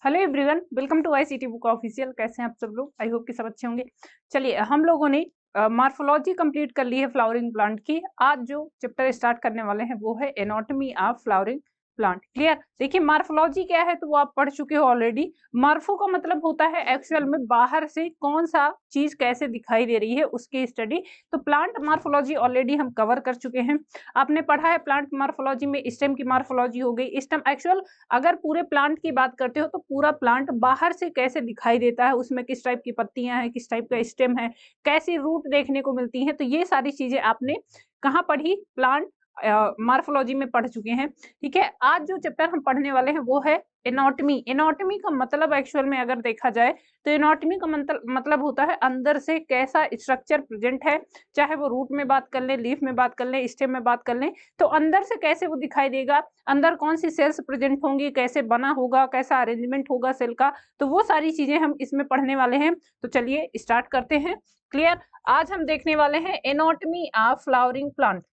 Hello everyone, welcome to ICT book official. कैसे हैं आप सब लोग? आई होप कि सब अच्छे होंगे। चलिए, हम लोगों ने मॉर्फोलॉजी कंप्लीट कर ली है फ्लावरिंग प्लांट की। आज जो चैप्टर स्टार्ट करने वाले हैं वो है anatomy of flowering plant. Clear? देखिए, मॉर्फोलॉजी क्या है तो वो आप पढ़ चुके हो ऑलरेडी। मॉर्फो का मतलब होता है एक्चुअल में बाहर से कौन सा चीज कैसे दिखाई दे रही है उसकी स्टडी। तो प्लांट मॉर्फोलॉजी ऑलरेडी हम कवर कर चुके हैं। आपने पढ़ा है प्लांट मॉर्फोलॉजी में स्टेम की मॉर्फोलॉजी हो गई। स्टेम एक्चुअल अगर पूरे प्लांट की बात करते हो तो पूरा प्लांट बाहर से कैसे दिखाई देता है, उसमें किस टाइप की पत्तियां हैं, किस टाइप का स्टेम है, कैसी रूट देखने को मिलती हैं, तो ये सारी चीजें आपने कहाँ पढ़ी? प्लांट मॉर्फोलॉजी में पढ़ चुके हैं। ठीक है, आज जो चैप्टर हम पढ़ने वाले हैं वो है एनाटॉमी। एनाटॉमी का मतलब एक्चुअल में अगर देखा जाए तो एनाटॉमी का मतलब होता है अंदर से कैसा स्ट्रक्चर प्रेजेंट है, चाहे वो रूट में बात कर लें, लीफ में बात कर लें, स्टेम में बात कर लें, तो अंदर से कैसे वो दिखाई देगा, अंदर कौन सी सेल्स प्रेजेंट होंगी, कैसे बना होगा, कैसा अरेंजमेंट होगा सेल का, तो वो सारी चीजें हम इसमें पढ़ने वाले हैं। तो चलिए स्टार्ट करते हैं। क्लियर? आज हम देखने वाले हैं एनाटॉमी ऑफ फ्लावरिंग प्लांट।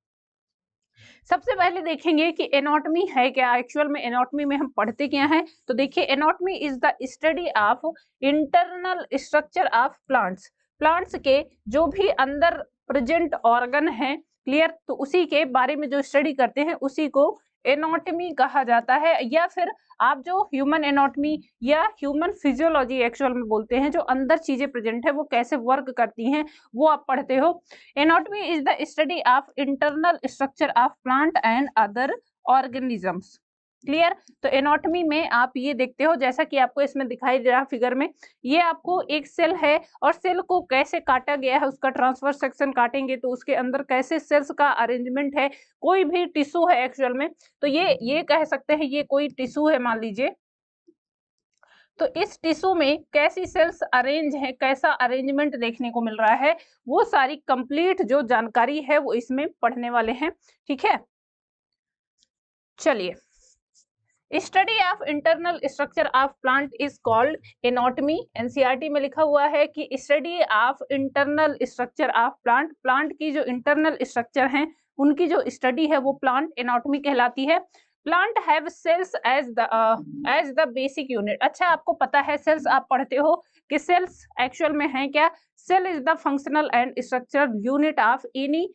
सबसे पहले देखेंगे कि एनाटॉमी है क्या। एक्चुअल में एनाटॉमी में हम पढ़ते क्या है, तो देखिए anatomy is the study of internal structure of plants. Plants के जो भी अंदर प्रेजेंट ऑर्गन है, क्लियर, तो उसी के बारे में जो स्टडी करते हैं उसी को एनाटॉमी कहा जाता है। या फिर आप जो ह्यूमन एनाटॉमी या ह्यूमन फिजियोलॉजी एक्चुअल में बोलते हैं, जो अंदर चीजें प्रेजेंट है वो कैसे वर्क करती हैं वो आप पढ़ते हो। Anatomy is the study of internal structure of plant and other organisms. Clear? तो एनाटॉमी में आप ये देखते हो, जैसा कि आपको इसमें दिखाई दे रहा फिगर में, ये आपको एक सेल है और सेल को कैसे काटा गया है, उसका ट्रांसवर्स सेक्शन काटेंगे तो उसके अंदर कैसे सेल्स का अरेंजमेंट है। कोई भी टिश्यू है एक्चुअल में, तो ये कह सकते हैं ये कोई टिश्यू है मान लीजिए, तो इस टिश्यू में कैसी सेल्स अरेंज है, कैसा अरेंजमेंट देखने को मिल रहा है, वो सारी कंप्लीट जो जानकारी है वो इसमें पढ़ने वाले हैं। ठीक है, चलिए, study of internal structure of plant is called anatomy. NCERT में लिखा हुआ है कि study of internal structure of plant, plant की जो इंटरनल स्ट्रक्चर हैं उनकी जो स्टडी है वो प्लांट एनाटॉमी कहलाती है। Plant have cells as the basic unit. अच्छा, आपको पता है सेल्स आप पढ़ते हो कि सेल्स एक्चुअल में है क्या? Cell is the functional and structural unit of any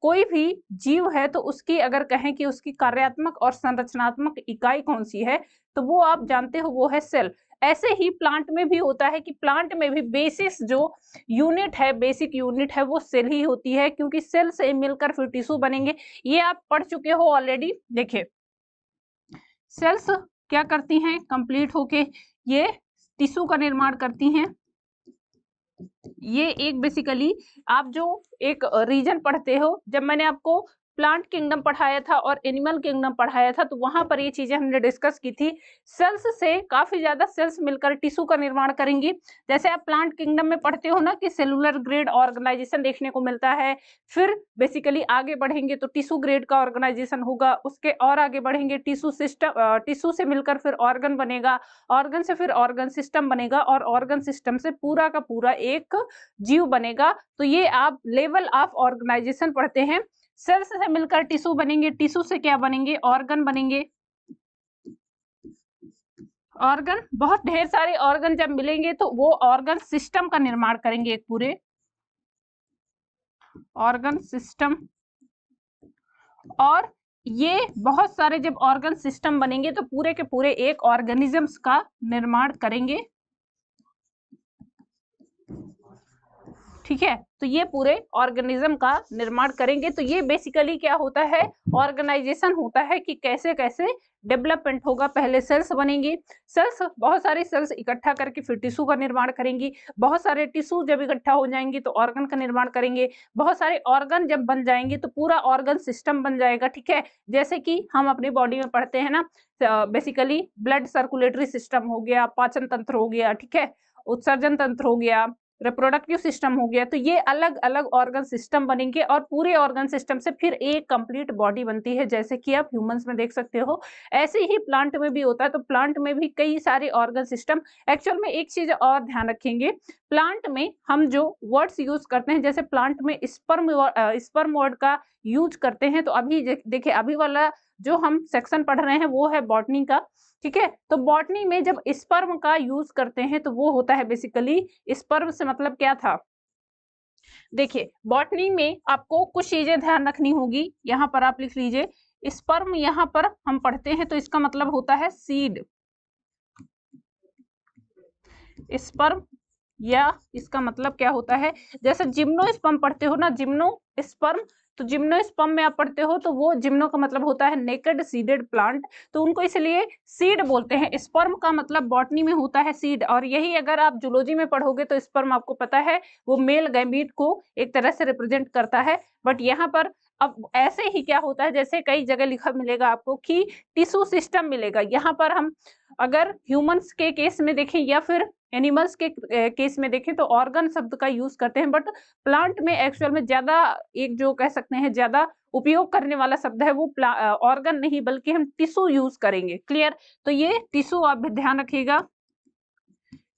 कोई भी जीव है तो उसकी अगर कहें कि उसकी कार्यात्मक और संरचनात्मक इकाई कौन सी है, तो वो आप जानते हो वो है सेल। ऐसे ही प्लांट में भी होता है कि प्लांट में भी बेसिस जो यूनिट है, बेसिक यूनिट है, वो सेल ही होती है, क्योंकि सेल से मिलकर फिर टिश्यू बनेंगे। ये आप पढ़ चुके हो ऑलरेडी। देखिए, सेल्स क्या करती हैं? कंप्लीट होके ये टिश्यू का निर्माण करती हैं। ये एक बेसिकली आप जो एक रीजन पढ़ते हो, जब मैंने आपको प्लांट किंगडम पढ़ाया था और एनिमल किंगडम पढ़ाया था तो वहां पर ये चीजें हमने डिस्कस की थी। सेल्स से काफी ज्यादा सेल्स मिलकर टिश्यू का निर्माण करेंगी। जैसे आप प्लांट किंगडम में पढ़ते हो ना कि सेलुलर ग्रेड ऑर्गेनाइजेशन देखने को मिलता है, फिर बेसिकली आगे बढ़ेंगे तो टिश्यू ग्रेड का ऑर्गेनाइजेशन होगा, उसके और आगे बढ़ेंगे टिश्यू सिस्टम, टिश्यू से मिलकर फिर ऑर्गन बनेगा, ऑर्गन से फिर ऑर्गन सिस्टम बनेगा और ऑर्गन सिस्टम से पूरा का पूरा एक जीव बनेगा। तो ये आप लेवल ऑफ ऑर्गेनाइजेशन पढ़ते हैं। सेल्स से मिलकर टिश्यू बनेंगे, टिश्यू से क्या बनेंगे? ऑर्गन बनेंगे। ऑर्गन, बहुत ढेर सारे ऑर्गन जब मिलेंगे तो वो ऑर्गन सिस्टम का निर्माण करेंगे, एक पूरे ऑर्गन सिस्टम। और ये बहुत सारे जब ऑर्गन सिस्टम बनेंगे तो पूरे के पूरे एक ऑर्गेनिजम्स का निर्माण करेंगे। ठीक है, तो ये पूरे ऑर्गेनिज्म का निर्माण करेंगे। तो ये बेसिकली क्या होता है? ऑर्गेनाइजेशन होता है कि कैसे कैसे डेवलपमेंट होगा। पहले सेल्स बनेंगी, सेल्स बहुत सारी सेल्स इकट्ठा करके फिर टिश्यू का निर्माण करेंगी, बहुत सारे टिश्यू जब इकट्ठा हो जाएंगे तो ऑर्गन का निर्माण करेंगे, बहुत सारे ऑर्गन जब बन जाएंगे तो पूरा ऑर्गन सिस्टम बन जाएगा। ठीक है, जैसे कि हम अपनी बॉडी में पढ़ते हैं ना, बेसिकली ब्लड सर्कुलेटरी सिस्टम हो गया, पाचन तंत्र हो गया, ठीक है, उत्सर्जन तंत्र हो गया, रिप्रोडक्टिव सिस्टम हो गया। तो ये अलग अलग ऑर्गन सिस्टम बनेंगे और पूरे ऑर्गन सिस्टम से फिर एक कंप्लीट बॉडी बनती है, जैसे कि आप ह्यूमंस में देख सकते हो। ऐसे ही प्लांट में भी होता है। तो प्लांट में भी कई सारे ऑर्गन सिस्टम। एक्चुअल में एक चीज और ध्यान रखेंगे, प्लांट में हम जो वर्ड्स यूज करते हैं, जैसे प्लांट में स्पर्म वर्ड का यूज करते हैं, तो अभी देखिए अभी वाला जो हम सेक्शन पढ़ रहे हैं वो है बॉटनी का। ठीक है। तो बॉटनी में जब स्पर्म का यूज करते हैं तो वो होता है बेसिकली, स्पर्म से मतलब क्या था, देखिए बॉटनी में आपको कुछ चीजें ध्यान रखनी होगी। यहाँ पर आप लिख लीजिए, स्पर्म यहाँ पर हम पढ़ते हैं तो इसका मतलब होता है सीड, स्पर्म, या इसका मतलब क्या होता है, जैसे जिम्नोस्पर्म पढ़ते हो ना, जिम्नोस्पर्म, तो जिम्नोस्पर्म में आप पढ़ते हो तो वो जिम्नो का मतलब होता है नेकेड सीडेड प्लांट, तो उनको इसलिए सीड बोलते हैं। स्पर्म का मतलब बॉटनी में होता है सीड, और यही अगर आप जूलॉजी में पढ़ोगे तो स्पर्म आपको पता है वो मेल गैमीट को एक तरह से रिप्रेजेंट करता है। बट यहाँ पर अब ऐसे ही क्या होता है, जैसे कई जगह लिखा मिलेगा आपको कि टिश्यू सिस्टम मिलेगा, यहाँ पर हम अगर ह्यूमंस के केस में देखें या फिर एनिमल्स के केस में देखें तो ऑर्गन शब्द का यूज करते हैं, बट प्लांट में एक्चुअल में ज्यादा एक जो कह सकते हैं ज्यादा उपयोग करने वाला शब्द है वो ऑर्गन नहीं बल्कि हम टिश्यू यूज करेंगे। क्लियर, तो ये टिश्यू आप भी ध्यान रखिएगा,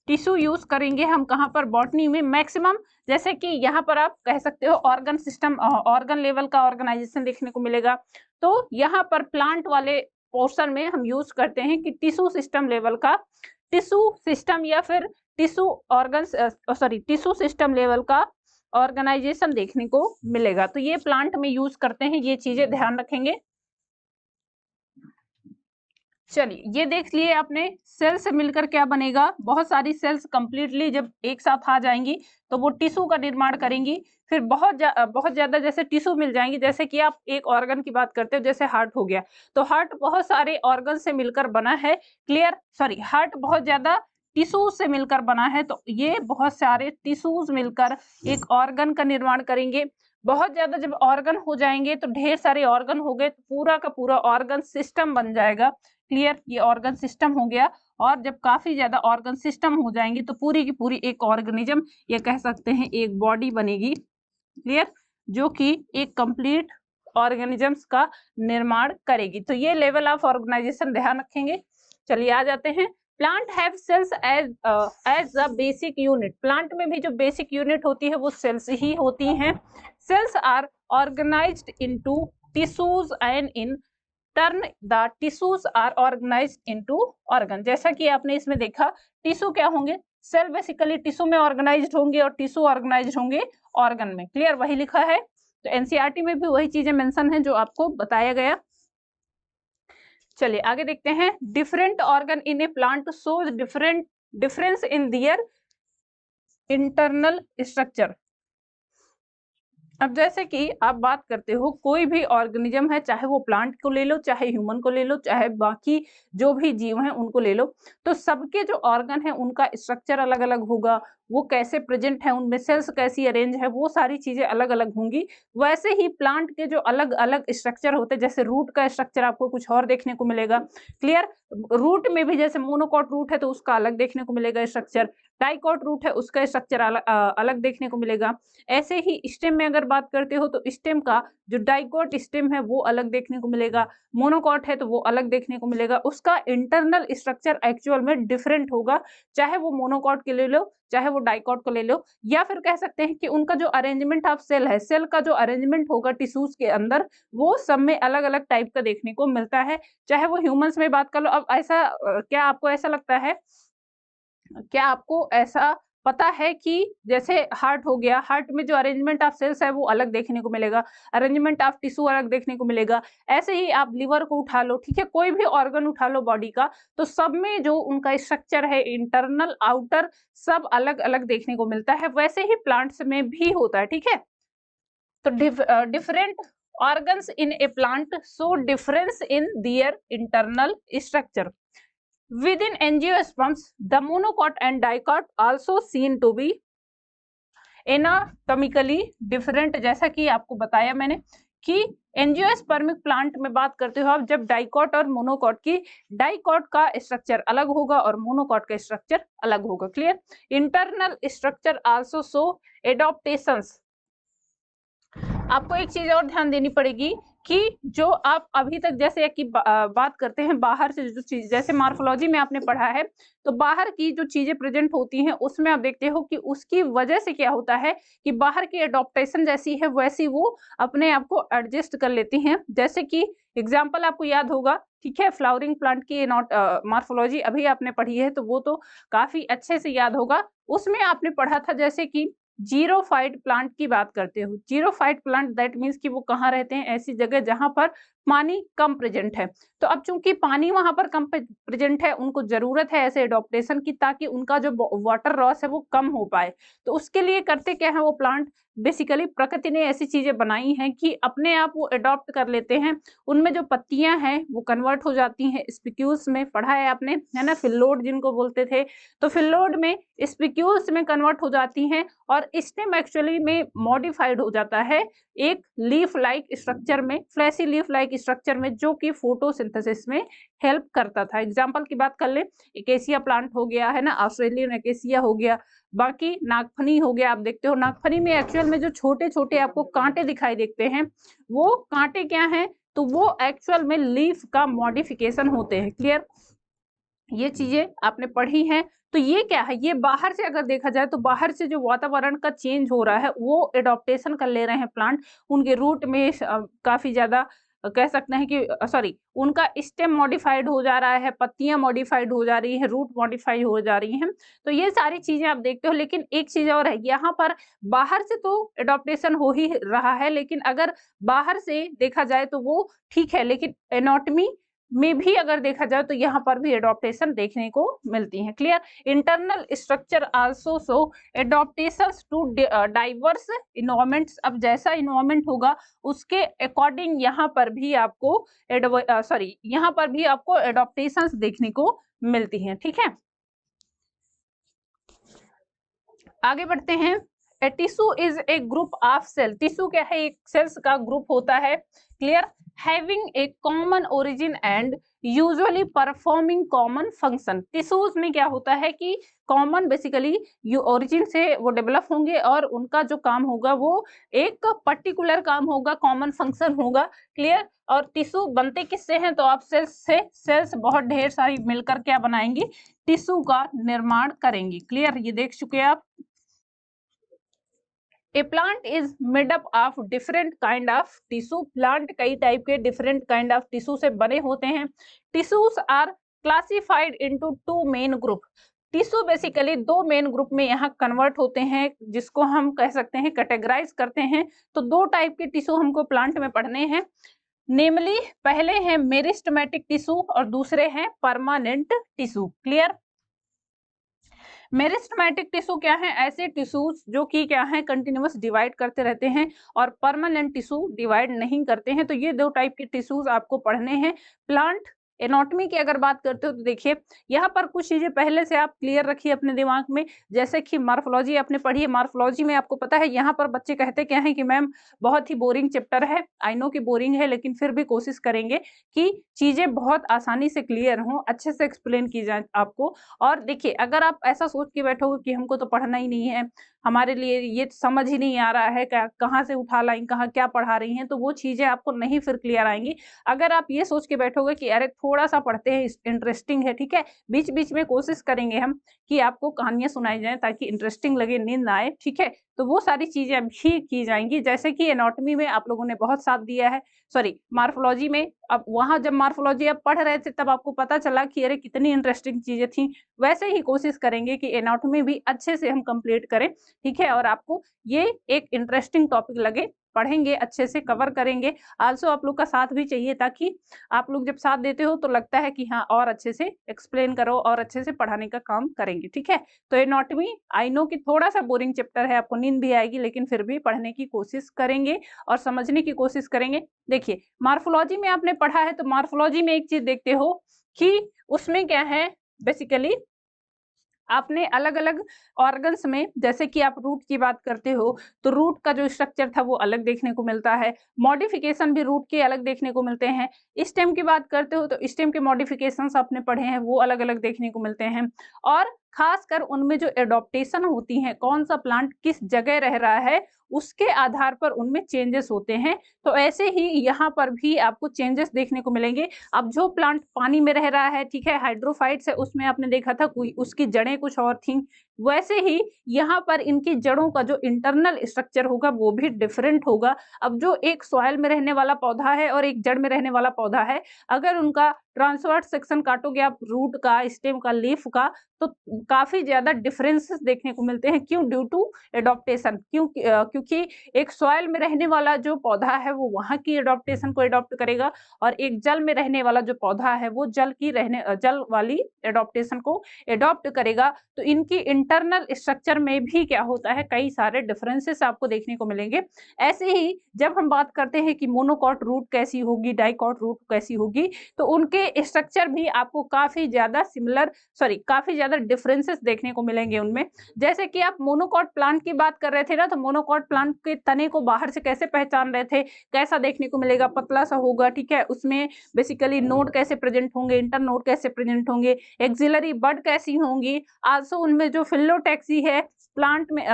टिश्यू यूज करेंगे हम कहाँ पर, बॉटनी में मैक्सिमम। जैसे कि यहाँ पर आप कह सकते हो ऑर्गन सिस्टम, ऑर्गन लेवल का ऑर्गेनाइजेशन देखने को मिलेगा, तो यहाँ पर प्लांट वाले पोर्शन में हम यूज करते हैं कि टिश्यू सिस्टम लेवल का, टिश्यू सिस्टम या फिर tissue organ, sorry tissue system level का ऑर्गेनाइजेशन देखने को मिलेगा। तो ये प्लांट में यूज करते हैं, ये चीजें ध्यान रखेंगे। चलिए ये देख लिए आपने, सेल से मिलकर क्या बनेगा, बहुत सारी सेल्स कंप्लीटली जब एक साथ आ जाएंगी तो वो टिश्यू का निर्माण करेंगी, फिर बहुत ज्यादा जैसे टिश्यू मिल जाएंगी। जैसे कि आप एक ऑर्गन की बात करते हो, जैसे हार्ट हो गया, तो हार्ट बहुत सारे ऑर्गन से मिलकर बना है। क्लियर, सॉरी, हार्ट बहुत ज्यादा टिश्यू से मिलकर बना है, तो ये बहुत सारे टिश्यूज मिलकर एक ऑर्गन का निर्माण करेंगे। बहुत ज्यादा जब ऑर्गन हो जाएंगे तो ढेर सारे ऑर्गन हो गए तो पूरा का पूरा ऑर्गन सिस्टम बन जाएगा। क्लियर, ये ऑर्गन सिस्टम हो गया, और जब काफी ज्यादा ऑर्गन सिस्टम हो जाएंगे तो पूरी की पूरी एक ऑर्गेनिज्म, ये कह सकते हैं एक बॉडी बनेगी। क्लियर, जो कि एक कंप्लीट ऑर्गेनिजम्स का निर्माण करेगी। तो ये लेवल ऑफ ऑर्गेनाइजेशन ध्यान रखेंगे। चलिए आ जाते हैं, plant have cells as a basic unit. Plant में भी जो बेसिक यूनिट होती है वो सेल्स ही होती हैं। Cells are organized into tissues and in turn the tissues are organized into organ. जैसा कि आपने इसमें देखा, टिश्यू क्या होंगे, सेल बेसिकली टिश्यू में ऑर्गेनाइज्ड होंगे और टिश्यू ऑर्गेनाइज्ड होंगे ऑर्गन में। क्लियर, वही लिखा है, तो एनसीईआरटी में भी वही चीजें मेंशन है जो आपको बताया गया। चलिए आगे देखते हैं, different organ in a plant shows difference in their internal structure. अब जैसे कि आप बात करते हो कोई भी ऑर्गेनिज्म है, चाहे वो प्लांट को ले लो, चाहे ह्यूमन को ले लो, चाहे बाकी जो भी जीव हैं उनको ले लो, तो सबके जो ऑर्गन है उनका स्ट्रक्चर अलग अलग होगा, वो कैसे प्रेजेंट है, उनमें सेल्स कैसी अरेंज है, वो सारी चीजें अलग अलग होंगी। वैसे ही प्लांट के जो अलग अलग स्ट्रक्चर होते हैं, जैसे रूट का स्ट्रक्चर आपको कुछ और देखने को मिलेगा। क्लियर, रूट में भी जैसे मोनोकॉट रूट है तो उसका अलग देखने को मिलेगा स्ट्रक्चर, डाइकॉट रूट है उसका स्ट्रक्चर अलग देखने को मिलेगा। ऐसे ही स्टेम में अगर बात करते हो तो स्टेम का जो डाइकॉट स्टेम है वो अलग देखने को मिलेगा, मोनोकॉट है तो वो अलग देखने को मिलेगा। उसका इंटरनल स्ट्रक्चर एक्चुअल में डिफरेंट होगा, चाहे वो मोनोकॉट के ले लो चाहे वो डाइकॉट को ले लो, या फिर कह सकते हैं कि उनका जो अरेंजमेंट ऑफ सेल है, सेल का जो अरेंजमेंट होगा टिश्यूज के अंदर, वो सब में अलग अलग टाइप का देखने को मिलता है। चाहे वो ह्यूमंस में बात कर लो। अब ऐसा क्या आपको ऐसा लगता है, क्या आपको ऐसा पता है कि जैसे हार्ट हो गया, हार्ट में जो अरेंजमेंट ऑफ सेल्स है वो अलग देखने को मिलेगा, अरेंजमेंट ऑफ टिश्यू अलग देखने को मिलेगा। ऐसे ही आप लिवर को उठा लो, ठीक है, कोई भी ऑर्गन उठा लो बॉडी का, तो सब में जो उनका स्ट्रक्चर है इंटरनल आउटर सब अलग अलग देखने को मिलता है। वैसे ही प्लांट्स में भी होता है। ठीक है, तो different organs in a plant show difference in their internal structure. Within angiosperms, the monocot and dicot also seen to be anatomically different. जैसा कि आपको बताया मैंने कि एंजियोस्पर्मिक प्लांट में बात करते हो आप, जब डाइकॉट और मोनोकॉट की, डाइकॉट का स्ट्रक्चर अलग होगा और मोनोकॉट का स्ट्रक्चर अलग होगा। Clear, internal structure also show adaptations. आपको एक चीज और ध्यान देनी पड़ेगी कि जो आप अभी तक जैसे कि बात करते हैं बाहर से जो चीज, जैसे मार्फोलॉजी में आपने पढ़ा है तो बाहर की जो चीजें प्रेजेंट होती हैं उसमें आप देखते हो कि उसकी वजह से क्या होता है कि बाहर की एडॉप्टेशन जैसी है वैसी वो अपने आप को एडजस्ट कर लेती हैं। जैसे कि एग्जाम्पल आपको याद होगा, ठीक है, फ्लावरिंग प्लांट की नॉट मार्फोलॉजी अभी आपने पढ़ी है तो वो तो काफी अच्छे से याद होगा। उसमें आपने पढ़ा था जैसे कि जीरोफाइट प्लांट की बात करते हो। जीरोफाइट प्लांट दैट मीन्स कि वो कहाँ रहते हैं, ऐसी जगह जहां पर पानी कम प्रेजेंट है। तो अब चूंकि पानी वहां पर कम प्रेजेंट है, उनको जरूरत है ऐसे एडॉप्टेशन की ताकि उनका जो वाटर लॉस है वो कम हो पाए। तो उसके लिए करते क्या है वो प्लांट, बेसिकली प्रकृति ने ऐसी चीजें बनाई हैं कि अपने आप वो अडॉप्ट कर लेते हैं। उनमें जो पत्तियां हैं वो कन्वर्ट हो जाती हैं स्पिक्यूल्स में, पढ़ा है आपने, है ना, फिल्लोड जिनको बोलते थे। तो फिल्लोड में स्पिक्यूल्स में कन्वर्ट हो जाती हैं और स्टेम एक्चुअली में मॉडिफाइड हो जाता है एक लीफ लाइक स्ट्रक्चर में, फ्लैसी लीफ लाइक स्ट्रक्चर में, जो कि फोटोसिंथेसिस में हेल्प करता था। एग्जांपल की बात कर ले, एकेसिया प्लांट हो गया, है ना, ऑस्ट्रेलियन एकेसिया हो गया, बाकी नागफनी हो गया। आप देखते हो नागफनी में एक्चुअल में जो छोटे छोटे आपको कांटे दिखाई देते हैं वो कांटे क्या हैं, तो वो एक्चुअल में लीफ का मॉडिफिकेशन होते हैं। क्लियर, ये चीजें आपने पढ़ी हैं। तो ये क्या है, ये बाहर से अगर देखा जाए तो बाहर से जो वातावरण का चेंज हो रहा है वो एडॉप्टेशन कर ले रहे हैं प्लांट। उनके रूट में काफी ज्यादा कह सकते हैं कि सॉरी, उनका स्टेम मॉडिफाइड हो जा रहा है, पत्तियां मॉडिफाइड हो जा रही है, रूट मॉडिफाइड हो जा रही हैं। तो ये सारी चीजें आप देखते हो। लेकिन एक चीज और है, यहाँ पर बाहर से तो एडॉप्टेशन हो ही रहा है, लेकिन अगर बाहर से देखा जाए तो वो ठीक है, लेकिन एनाटॉमी में भी अगर देखा जाए तो यहाँ पर भी एडॉप्टेशन देखने को मिलती है। Clear, internal structure also show adaptations to diverse environments. अब जैसा इन्वायरमेंट होगा उसके अकॉर्डिंग यहाँ पर भी आपको यहाँ पर भी आपको एडॉप्टेशंस देखने को मिलती हैं। ठीक है, आगे बढ़ते हैं। A tissue is a group of cell. Tissue क्या है, एक सेल्स का ग्रुप होता है। Clear, having a common origin and usually performing common function. Tissues में क्या होता है कि कॉमन बेसिकली ओरिजिन से वो डेवलप होंगे और उनका जो काम होगा वो एक पर्टिकुलर काम होगा, कॉमन फंक्शन होगा। क्लियर, और टिश्यू बनते किससे हैं, तो आप सेल्स से, सेल्स बहुत ढेर सारी मिलकर क्या बनाएंगी, टिश्यू का निर्माण करेंगी। क्लियर, ये देख चुके हैं आप। A plant is made up of different kind of tissue. Plant कई टाइप के डिफरेंट काइंड ऑफ टिश्यू से बने होते हैं। Tissues are classified into two main group. Tissue basically दो मेन ग्रुप में यहाँ कन्वर्ट होते हैं, जिसको हम कह सकते हैं कैटेगराइज करते हैं। तो दो टाइप के टिश्यू हमको प्लांट में पढ़ने हैं, नेमली पहले हैं मेरिस्टेमेटिक टिश्यू और दूसरे हैं permanent tissue. Clear, meristematic tissue क्या है, ऐसे टिश्यूज जो कि क्या है कंटिन्यूअस डिवाइड करते रहते हैं, और परमानेंट टिश्यू डिवाइड नहीं करते हैं। तो ये दो टाइप के टिश्यूज आपको पढ़ने हैं। प्लांट एनाटॉमी की अगर बात करते हो तो देखिए यहाँ पर कुछ चीजें पहले से आप क्लियर रखिए अपने दिमाग में। जैसे कि मार्फोलॉजी आपने पढ़ी है, मार्फोलॉजी में आपको पता है यहाँ पर बच्चे कहते क्या है कि मैम बहुत ही बोरिंग चैप्टर है। आई नो कि बोरिंग है, लेकिन फिर भी कोशिश करेंगे कि चीजें बहुत आसानी से क्लियर हों, अच्छे से एक्सप्लेन की जाए आपको। और देखिए अगर आप ऐसा सोच के बैठोगे कि हमको तो पढ़ना ही नहीं है, हमारे लिए ये समझ ही नहीं आ रहा है कहाँ से उठा लाई, कहाँ क्या पढ़ा रही हैं, तो वो चीजें आपको नहीं फिर क्लियर आएंगी। अगर आप ये सोच के बैठोगे कि अरे थोड़ा सा पढ़ते हैं, इंटरेस्टिंग है, ठीक है, बीच बीच में कोशिश करेंगे हम कि आपको कहानियां सुनाई जाए ताकि इंटरेस्टिंग लगे, नींद ना आए, ठीक है, तो वो सारी चीजें अभी की जाएंगी। जैसे कि एनाटॉमी में आप लोगों ने बहुत साथ दिया है, सॉरी मार्फोलॉजी में, अब वहां जब मार्फोलॉजी आप पढ़ रहे थे तब आपको पता चला कि अरे कितनी इंटरेस्टिंग चीजें थी। वैसे ही कोशिश करेंगे कि एनाटॉमी भी अच्छे से हम कंप्लीट करें, ठीक है, और आपको ये एक इंटरेस्टिंग टॉपिक लगे, पढ़ेंगे अच्छे से, कवर करेंगे। आल्सो आप लोग का साथ भी चाहिए ताकि आप लोग जब साथ देते हो तो लगता है कि हाँ और अच्छे से एक्सप्लेन करो और अच्छे से पढ़ाने का काम करेंगे। ठीक है, तो एनाटॉमी आई नो कि थोड़ा सा बोरिंग चैप्टर है, आपको नींद भी आएगी, लेकिन फिर भी पढ़ने की कोशिश करेंगे और समझने की कोशिश करेंगे। देखिए मार्फोलॉजी में आपने पढ़ा है, तो मार्फोलॉजी में एक चीज देखते हो कि उसमें क्या है, बेसिकली आपने अलग अलग ऑर्गन्स में, जैसे कि आप रूट की बात करते हो तो रूट का जो स्ट्रक्चर था वो अलग देखने को मिलता है, मॉडिफिकेशन भी रूट के अलग देखने को मिलते हैं। स्टेम की बात करते हो तो स्टेम के मॉडिफिकेशंस आपने पढ़े हैं, वो अलग अलग देखने को मिलते हैं। और खासकर उनमें जो एडॉप्टेशन होती हैं, कौन सा प्लांट किस जगह रह रहा है उसके आधार पर उनमें चेंजेस होते हैं। तो ऐसे ही यहाँ पर भी आपको चेंजेस देखने को मिलेंगे। अब जो प्लांट पानी में रह रहा है, ठीक है, हाइड्रोफाइट्स है, उसमें आपने देखा था कोई उसकी जड़ें कुछ और थी, वैसे ही यहाँ पर इनकी जड़ों का जो इंटरनल स्ट्रक्चर होगा वो भी डिफरेंट होगा। अब जो एक सॉइल में रहने वाला पौधा है और एक जड़ में रहने वाला पौधा है, अगर उनका ट्रांसवर्स सेक्शन काटोगे आप रूट का, स्टेम का, लीफ का, तो काफी ज्यादा डिफरेंसेस देखने को मिलते हैं। क्यों? Due to adaptation. क्योंकि एक सॉइल में रहने वाला जो पौधा है वो वहां की एडॉप्टेशन को एडॉप्ट करेगा, और एक जल में रहने वाला जो पौधा है वो जल वाली एडॉप्टेशन को एडॉप्ट करेगा। तो इनकी इंटरनल स्ट्रक्चर में भी क्या होता है, कई सारे डिफरेंसेस आपको देखने को मिलेंगे। ऐसे ही जब हम बात करते हैं कि मोनोकॉट रूट कैसी होगी, डाइकॉट रूट कैसी होगी, तो उनके स्ट्रक्चर भी आपको काफी ज्यादा काफी ज्यादा डिफरेंसेस देखने को मिलेंगे उनमें। जैसे कि आप मोनोकॉट प्लांट की बात कर रहे थे ना, तो मोनोकॉट प्लांट के तने को बाहर से कैसे पहचान रहे थे, कैसा देखने को मिलेगा, पतला सा होगा, ठीक है, उसमें बेसिकली नोड कैसे प्रेजेंट होंगे, इंटर नोड कैसे प्रेजेंट होंगे, एक्सिलरी बड कैसी होंगी, आल्सो उनमें जो फिलोटैक्सी है प्लांट में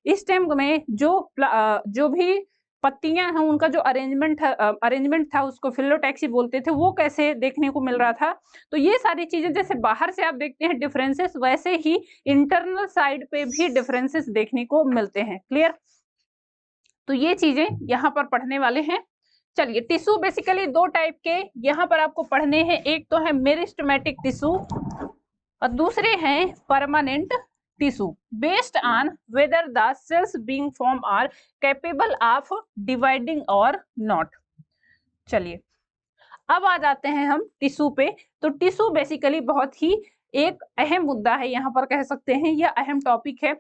स्टेम में जो भी पत्तियां हैं उनका जो अरेंजमेंट था उसको फिलोटैक्सी बोलते थे, वो कैसे देखने को मिल रहा था। तो ये सारी चीजें जैसे बाहर से आप देखते हैं डिफरेंसेस, वैसे ही इंटरनल साइड पे भी डिफरेंसेस देखने को मिलते हैं। क्लियर? तो ये चीजें यहाँ पर पढ़ने वाले हैं। चलिए, टिश्यू बेसिकली दो टाइप के यहाँ पर आपको पढ़ने हैं। एक तो है मेरिस्टेमेटिक टिश्यू और दूसरे हैं permanent tissue, based on whether the cells being form are capable of dividing और नॉट। चलिए, अब आ जाते हैं हम टिश्यू पे। तो टिश्यू बेसिकली बहुत ही एक अहम मुद्दा है, यहाँ पर कह सकते हैं यह अहम टॉपिक है।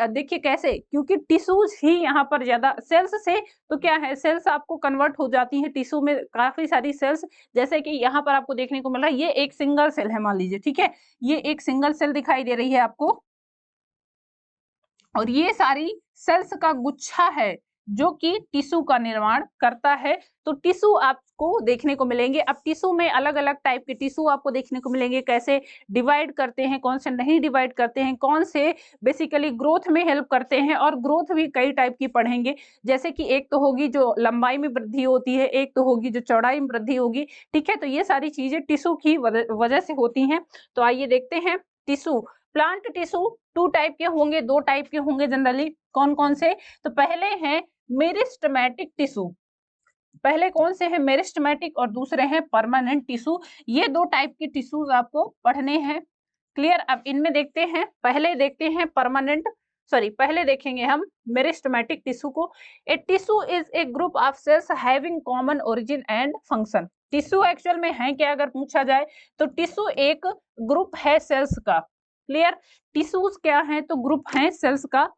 देखिए कैसे, क्योंकि टिश्यूज ही यहाँ पर ज्यादा सेल्स से, तो क्या है, सेल्स आपको कन्वर्ट हो जाती हैं टिश्यू में, काफी सारी सेल्स। जैसे कि यहाँ पर आपको देखने को मिल रहा है, ये एक सिंगल सेल है, मान लीजिए, ठीक है, ये एक सिंगल सेल दिखाई दे रही है आपको, और ये सारी सेल्स का गुच्छा है जो कि टिश्यू का निर्माण करता है। तो टिश्यू आपको देखने को मिलेंगे। अब टिश्यू में अलग अलग टाइप के टिश्यू आपको देखने को मिलेंगे, कैसे डिवाइड करते हैं, कौन से नहीं डिवाइड करते हैं, कौन से बेसिकली ग्रोथ में हेल्प करते हैं, और ग्रोथ भी कई टाइप की पढ़ेंगे। जैसे कि एक तो होगी जो लंबाई में वृद्धि होती है, एक तो होगी जो चौड़ाई में वृद्धि होगी, ठीक है। तो ये सारी चीजें टिश्यू की वजह से होती हैं। तो आइए देखते हैं tissue. Plant tissue two type के होंगे, दो टाइप के होंगे जनरली। कौन कौन से? तो पहले हैं मेरिस्टेमेटिक टिश्यू। पहले कौन से हैं? मेरिस्टेमेटिक, और दूसरे हैं परमानेंट टिश्यू। ये दो टाइप के टिश्यूज आपको पढ़ने हैं। क्लियर? अब इनमें देखते हैं, पहले देखते हैं पहले देखेंगे हम मेरिस्टेमेटिक टिश्यू को। ए tissue is a group of sales having common origin and function. Tissue actual में है क्या अगर पूछा जाए, तो टिश्यू एक ग्रुप है सेल्स का। क्लियर? टिश्यूज क्या है? तो ग्रुप है सेल्स का।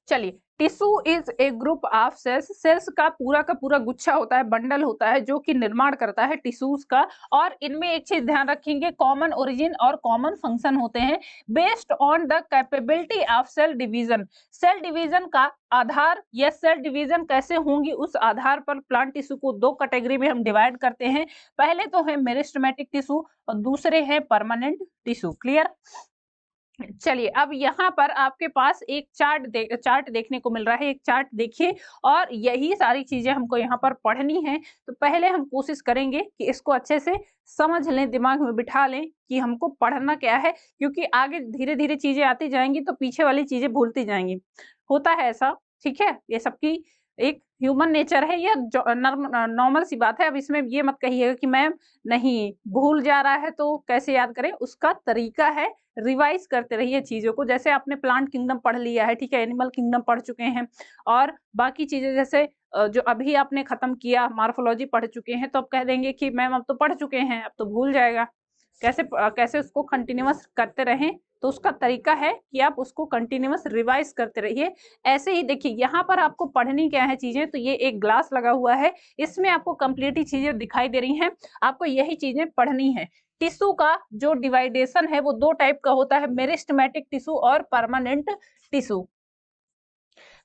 चलिए, tissue is a group of cells. Cells का पूरा गुच्छा होता है, बंडल होता है, जो कि निर्माण करता है टिश्यूज का। और इनमें एक चीज ध्यान रखेंगे, कॉमन ओरिजिन और कॉमन फंक्शन होते हैं, based on the capability of cell division. Cell division का आधार या सेल डिवीजन कैसे होंगी, उस आधार पर प्लांट टिश्यू को दो कैटेगरी में हम डिवाइड करते हैं। पहले तो है मेरिस्टेमेटिक टिश्यू और दूसरे है परमानेंट टिश्यू। क्लियर? चलिए, अब यहाँ पर आपके पास एक चार्ट देखने को मिल रहा है। एक चार्ट देखिए, और यही सारी चीजें हमको यहाँ पर पढ़नी है। तो पहले हम कोशिश करेंगे कि इसको अच्छे से समझ लें, दिमाग में बिठा लें कि हमको पढ़ना क्या है, क्योंकि आगे धीरे धीरे चीजें आती जाएंगी तो पीछे वाली चीजें भूलती जाएंगी। होता है ऐसा, ठीक है, ये सबकी एक ह्यूमन नेचर है, ये नॉर्मल सी बात है। अब इसमें ये मत कहिएगा कि मैम नहीं भूल जा रहा है तो कैसे याद करें, उसका तरीका है, रिवाइज करते रहिए चीजों को। जैसे आपने प्लांट किंगडम पढ़ लिया है, ठीक है, एनिमल किंगडम पढ़ चुके हैं, और बाकी चीजें जैसे जो अभी आपने खत्म किया, मार्फोलॉजी पढ़ चुके हैं, तो अब कह देंगे कि मैम अब तो पढ़ चुके हैं, अब तो भूल जाएगा। कैसे उसको कंटिन्यूअस करते रहें, तो उसका तरीका है कि आप उसको कंटिन्यूअस रिवाइज करते रहिए। ऐसे ही देखिए, यहाँ पर आपको पढ़नी क्या है चीजें, तो ये एक ग्लास लगा हुआ है, इसमें आपको कंप्लीट ही चीजें दिखाई दे रही हैं, आपको यही चीजें पढ़नी है। टिश्यू का जो डिवाइडेशन है वो दो टाइप का होता है, मेरिस्टेमेटिक टिश्यू और परमानेंट टिश्यू।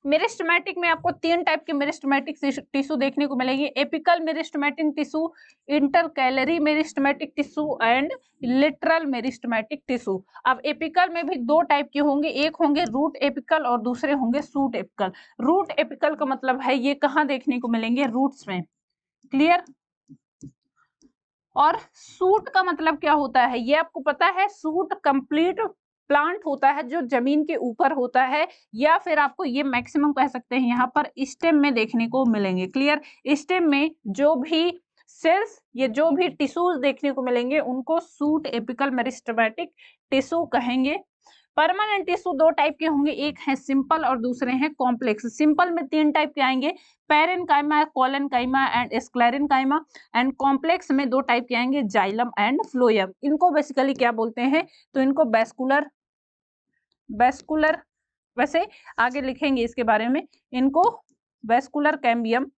मेरिस्टेमेटिक में आपको तीन टाइप के मेरिस्टेमेटिक टिश्यू देखने को मिलेंगे, apical meristematic tissue, intercalary meristematic tissue and literal meristematic tissue. अब एपिकल में भी दो टाइप के होंगे, एक होंगे रूट एपिकल और दूसरे होंगे सूट एपिकल। रूट एपिकल का मतलब है ये कहाँ देखने को मिलेंगे, रूट्स में, क्लियर। और सूट का मतलब क्या होता है, ये आपको पता है, सूट कंप्लीट प्लांट होता है जो जमीन के ऊपर होता है, या फिर आपको ये मैक्सिमम कह सकते हैं यहाँ पर स्टेम में देखने को मिलेंगे, क्लियर। स्टेम में जो भी सेल्स, ये जो भी टिश्यूज देखने को मिलेंगे उनको सूट एपिकल मेरिस्टेमेटिक टिश्यू कहेंगे। परमानेंट टिश्यू दो टाइप के होंगे, एक है सिंपल और दूसरे हैं कॉम्प्लेक्स। सिंपल में तीन टाइप के आएंगे, parenchyma, collenchyma and sclerenchyma. And complex में दो टाइप के आएंगे, जाइलम एंड फ्लोएम। इनको बेसिकली क्या बोलते हैं, तो इनको वेस्कुलर वैसे आगे लिखेंगे इसके बारे में, इनको वेस्कुलर कैम्बियम,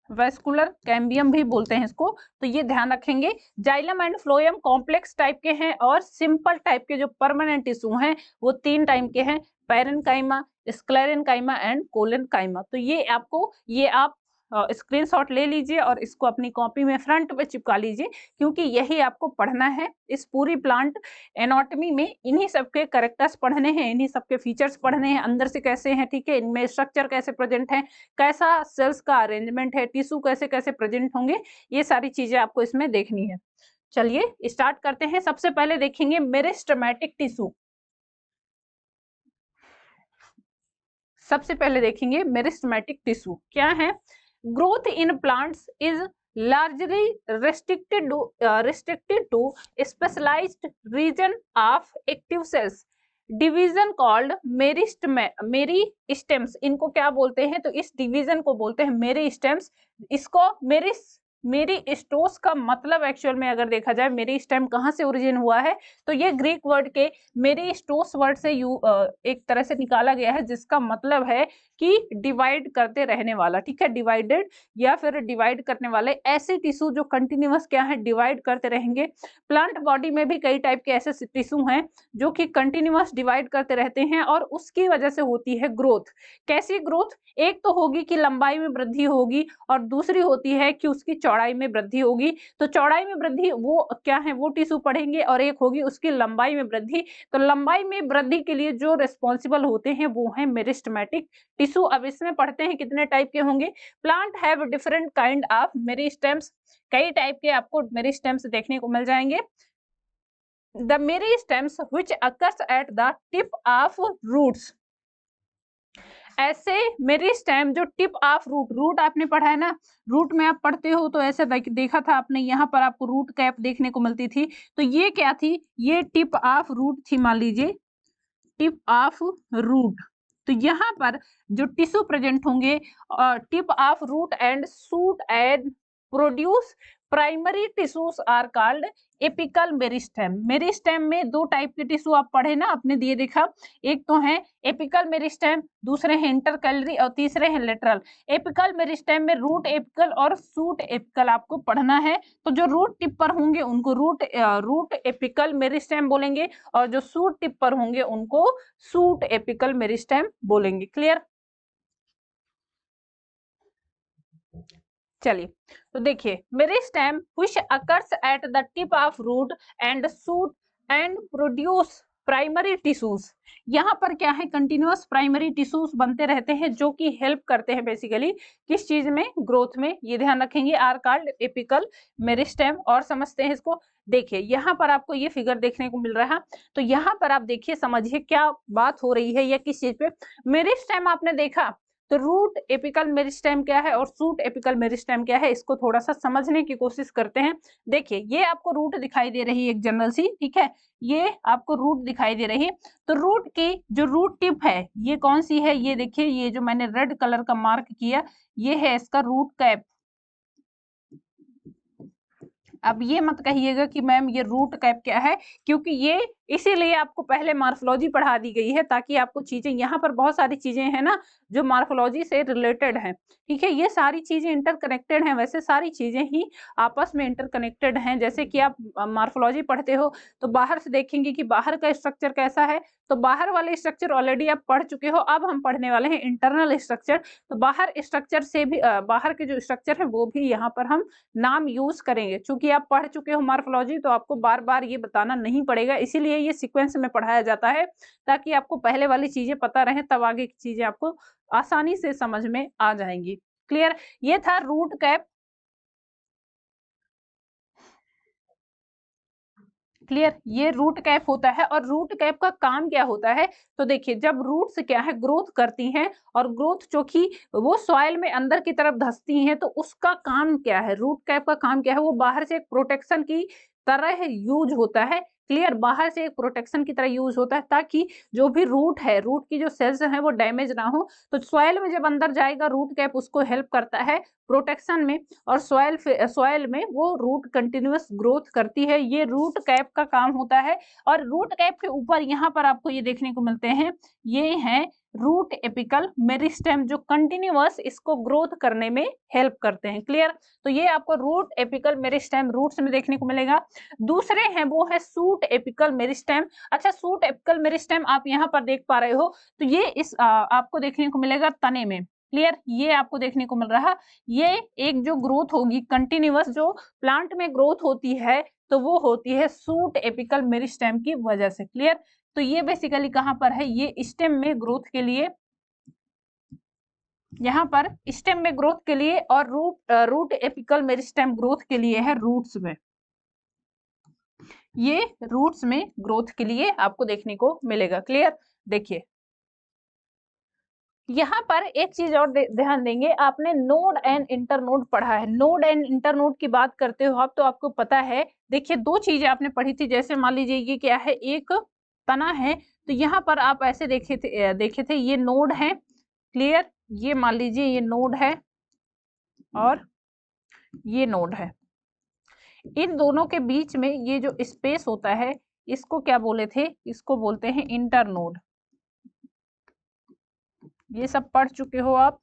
वेस्कुलर कैम्बियम भी बोलते हैं इसको, तो ये ध्यान रखेंगे। Xylem and phloem complex type के हैं, और सिंपल टाइप के जो परमानेंट टिश्यू हैं वो तीन टाइप के हैं, पैरेन्काइमा, स्क्लेरेन्काइमा एंड कोलेन्काइमा। तो ये आप स्क्रीनशॉट ले लीजिए और इसको अपनी कॉपी में फ्रंट पे चिपका लीजिए, क्योंकि यही आपको पढ़ना है इस पूरी प्लांट एनाटॉमी में। इन्हीं सबके कैरेक्टर्स पढ़ने हैं, इन्हीं सबके फीचर्स पढ़ने हैं, अंदर से कैसे हैं, ठीक है, इनमें स्ट्रक्चर कैसे प्रेजेंट है, कैसा सेल्स का अरेंजमेंट है, टिश्यू कैसे कैसे प्रेजेंट होंगे, ये सारी चीजें आपको इसमें देखनी है। चलिए स्टार्ट करते हैं। सबसे पहले देखेंगे मेरिस्टेमेटिक टिश्यू। सबसे पहले देखेंगे मेरिस्टेमेटिक टिश्यू क्या है। Growth in plants is largely restricted to specialized region of active cells, division called meristems. इनको क्या बोलते हैं, तो इस डिवीजन को बोलते हैं मेरिस्टेम्स। इसको मेरिस्टोस का मतलब एक्चुअल में अगर देखा जाए, मेरिस्टेम कहाँ से ओरिजिन हुआ है, तो ये ग्रीक वर्ड के मेरिस्टोस वर्ड से एक तरह से निकाला गया है, जिसका मतलब है कि डिवाइड करते रहने वाला, ठीक है, डिवाइडेड या फिर डिवाइड करने वाले ऐसे टिश्यू जो कंटिन्यूअस क्या है, डिवाइड करते रहेंगे। प्लांट बॉडी में भी कई टाइप के ऐसे टिश्यू हैं जो कि कंटिन्यूअस डिवाइड करते रहते हैं, और उसकी वजह से होती है ग्रोथ। कैसी ग्रोथ, एक तो होगी कि लंबाई में वृद्धि होगी, और दूसरी होती है कि उसकी चौड़ाई में वृद्धि होगी। तो चौड़ाई में वृद्धि वो क्या है, वो टिश्यू पढ़ेंगे, और एक होगी उसकी लंबाई में वृद्धि। तो लंबाई में वृद्धि के लिए जो रिस्पॉन्सिबल होते हैं वो है मेरिस्टेमेटिक टिश्यू। अब इसमें पढ़ते हैं कितने टाइप के होंगे। Plant have different kind of meristems, कई टाइप के आपको मेरिस्टेम्स देखने को मिल जाएंगे। The meristems which occurs at the tip of roots, ऐसे मेरिस्टेम जो टिप ऑफ रूट आपने पढ़ा है ना, रूट में आप पढ़ते हो तो ऐसे देखा था आपने, यहाँ पर आपको रूट कैप देखने को मिलती थी, तो ये क्या थी, ये टिप ऑफ रूट थी, मान लीजिए टिप ऑफ रूट। तो यहाँ पर जो टिश्यू प्रेजेंट होंगे, tip of root and shoot and produce primary tissues are called apical meristem. Meristem में दो टाइप के टिश्यू आप पढ़े ना, आपने दिए देखा, एक तो है एपिकल मेरिस्टेम, दूसरे हैं इंटरकैलरी और तीसरे हैं लेटरल। एपिकल मेरिस्टेम में रूट एपिकल और शूट एपिकल आपको पढ़ना है। तो जो रूट टिप पर होंगे उनको रूट एपिकल मेरिस्टेम बोलेंगे, और जो शूट टिप पर होंगे उनको शूट एपिकल मेरिस्टेम बोलेंगे, क्लियर। चलिए तो देखिए, meristem which occurs at the tip of root and shoot and produce primary tissues. यहाँ पर क्या है, कंटिन्यूअस प्राइमरी टिश्यूज बनते रहते हैं जो कि हेल्प करते हैं बेसिकली किस चीज में, ग्रोथ में, ये ध्यान रखेंगे, आर कॉल्ड एपिकल मेरिस्टेम। और समझते हैं इसको। देखिए यहाँ पर आपको ये फिगर देखने को मिल रहा है, तो यहाँ पर आप देखिए, समझिए क्या बात हो रही है या किस चीज पे। मेरिस्टेम आपने देखा, तो रूट एपिकल मेरिस्टेम क्या है और शूट एपिकल मेरिस्टेम क्या है, इसको थोड़ा सा समझने की कोशिश करते हैं। देखिए ये आपको रूट दिखाई दे रही है एक जनरल सी, ठीक है, ये आपको रूट दिखाई दे रही है। तो रूट की जो रूट टिप है ये कौन सी है, ये देखिए, ये जो मैंने रेड कलर का मार्क किया, ये है इसका रूट कैप। अब ये मत कहिएगा कि मैम ये रूट कैप क्या है, क्योंकि ये इसीलिए आपको पहले मार्फोलॉजी पढ़ा दी गई है, ताकि आपको चीजें, यहाँ पर बहुत सारी चीजें हैं ना जो मार्फोलॉजी से रिलेटेड हैं, ठीक है। ये सारी चीजें इंटरकनेक्टेड हैं, वैसे सारी चीजें ही आपस में इंटरकनेक्टेड हैं। जैसे कि आप मार्फोलॉजी पढ़ते हो तो बाहर से देखेंगे कि बाहर का स्ट्रक्चर कैसा है, तो बाहर वाले स्ट्रक्चर ऑलरेडी आप पढ़ चुके हो। अब हम पढ़ने वाले हैं इंटरनल स्ट्रक्चर। तो बाहर स्ट्रक्चर से भी बाहर के जो स्ट्रक्चर है वो भी यहाँ पर हम नाम यूज करेंगे। चूंकि आप पढ़ चुके हो मार्फोलॉजी, तो आपको बार बार ये बताना नहीं पड़ेगा, इसीलिए ये सीक्वेंस में पढ़ाया जाता है, ताकि आपको पहले वाली चीजें पता रहे, तब आगे की चीजें आपको आसानी से समझ में आ जाएंगी। क्लियर? ये था रूट कैप। क्लियर? ये रूट कैप होता है। और रूट कैप का काम क्या होता है, तो देखिए, जब रूट्स क्या है, ग्रोथ करती हैं, और ग्रोथ जो कि वो सॉइल में अंदर की तरफ धंसती हैं, तो उसका काम क्या है, रूट कैप का काम क्या है, वो बाहर से एक प्रोटेक्शन की तरह यूज होता है। क्लियर? बाहर से एक प्रोटेक्शन की तरह यूज होता है, ताकि जो भी रूट है, रूट की जो सेल्स हैं वो डैमेज ना हो। तो सॉइल में जब अंदर जाएगा, रूट कैप उसको हेल्प करता है प्रोटेक्शन में, और सॉइल में वो रूट कंटिन्यूअस ग्रोथ करती है। ये रूट कैप का काम होता है। और रूट कैप के ऊपर यहाँ पर आपको ये देखने को मिलते हैं, ये है रूट एपिकल मेरिस्टेम, जो कंटिन्यूअस इसको ग्रोथ करने में हेल्प करते हैं। क्लियर? तो ये आपको रूट एपिकल मेरिस्टेम रूट्स में देखने को मिलेगा। दूसरे हैं वो है सूट एपिकल मेरिस्टेम। अच्छा, सूट एपिकल मेरिस्टेम आप यहाँ पर देख पा रहे हो, तो ये इस आपको देखने को मिलेगा तने में। क्लियर? ये आपको देखने को मिल रहा, ये एक जो ग्रोथ होगी कंटिन्यूअस, जो प्लांट में ग्रोथ होती है, तो वो होती है सूट एपिकल मेरिस्टेम की वजह से। क्लियर? तो ये बेसिकली कहां पर है, ये स्टेम में ग्रोथ के लिए, यहाँ पर स्टेम में ग्रोथ के लिए, और रूट एपिकल मेरिस्टेम ग्रोथ के लिए है रूट्स में। ये रूट्स में ग्रोथ के लिए आपको देखने को मिलेगा। क्लियर? देखिए, यहाँ पर एक चीज और ध्यान देंगे, आपने नोड एंड इंटरनोड पढ़ा है। नोड एंड इंटरनोड की बात करते हो आप, तो आपको पता है, देखिए, दो चीजें आपने पढ़ी थी। जैसे मान लीजिए ये क्या है, एक तना है, तो यहाँ पर आप ऐसे देखे थे ये नोड है। क्लियर? ये मान लीजिए ये नोड है और ये नोड है। इन दोनों के बीच में ये जो स्पेस होता है, इसको क्या बोले थे, इसको बोलते हैं इंटरनोड। ये सब पढ़ चुके हो आप,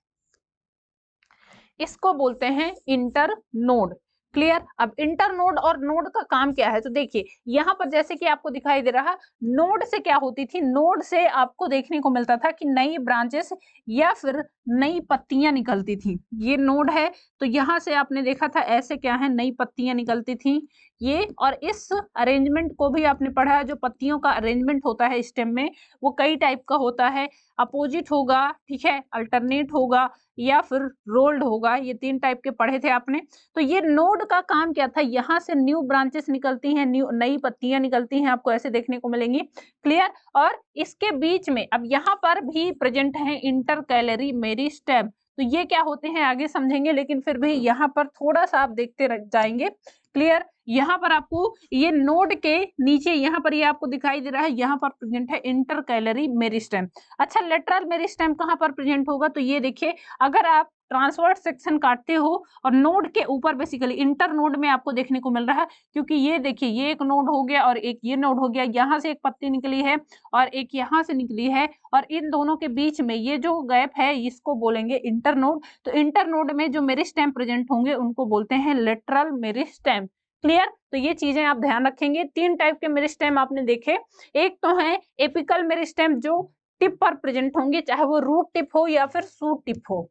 इसको बोलते हैं इंटर नोड। क्लियर? अब इंटर नोड और नोड का काम क्या है, तो देखिए, यहाँ पर जैसे कि आपको दिखाई दे रहा, नोड से क्या होती थी, नोड से आपको देखने को मिलता था कि नई ब्रांचेस या फिर नई पत्तियां निकलती थी। ये नोड है, तो यहाँ से आपने देखा था ऐसे क्या है, नई पत्तियां निकलती थी ये। और इस अरेंजमेंट को भी आपने पढ़ा है, जो पत्तियों का अरेंजमेंट होता है स्टेम में, वो कई टाइप का होता है। अपोजिट होगा, ठीक है, अल्टरनेट होगा, या फिर रोल्ड होगा। ये तीन टाइप के पढ़े थे आपने। तो ये नोड का काम क्या था, यहाँ से न्यू ब्रांचेस निकलती हैं, नई पत्तियां निकलती हैं, आपको ऐसे देखने को मिलेंगी। क्लियर? और इसके बीच में अब यहाँ पर भी प्रेजेंट है इंटरकैलरी मेरिस्टेम। तो ये क्या होते हैं आगे समझेंगे, लेकिन फिर भी यहाँ पर थोड़ा सा आप देखते रह जाएंगे। क्लियर? यहाँ पर आपको ये नोड के नीचे, यहाँ पर ये आपको दिखाई दे रहा है, यहाँ पर प्रेजेंट है इंटरकैलरी मेरिस्टेम। अच्छा, लेटरल मेरिस्टेम कहाँ पर प्रेजेंट होगा, तो ये देखिए, अगर आप ट्रांसवर्स सेक्शन काटते हो और नोड के ऊपर बेसिकली इंटर नोड में आपको देखने को मिल रहा है, क्योंकि ये देखिए, ये एक नोड हो गया और एक ये नोड हो गया, यहाँ से एक पत्ती निकली है और एक यहाँ से निकली है, और इन दोनों के बीच में ये जो गैप है, इसको बोलेंगे इंटर नोड। तो इंटर नोड में जो मेरिस्टेम प्रेजेंट होंगे उनको बोलते हैं लेटरल मेरिस्टेम। क्लियर? तो ये चीजें आप ध्यान रखेंगे। तीन टाइप के मेरिस्टेम आपने देखे, एक तो है एपिकल मेरिस्टेम, जो टिप पर प्रेजेंट होंगे, चाहे वो रूट टिप हो या फिर शूट टिप हो।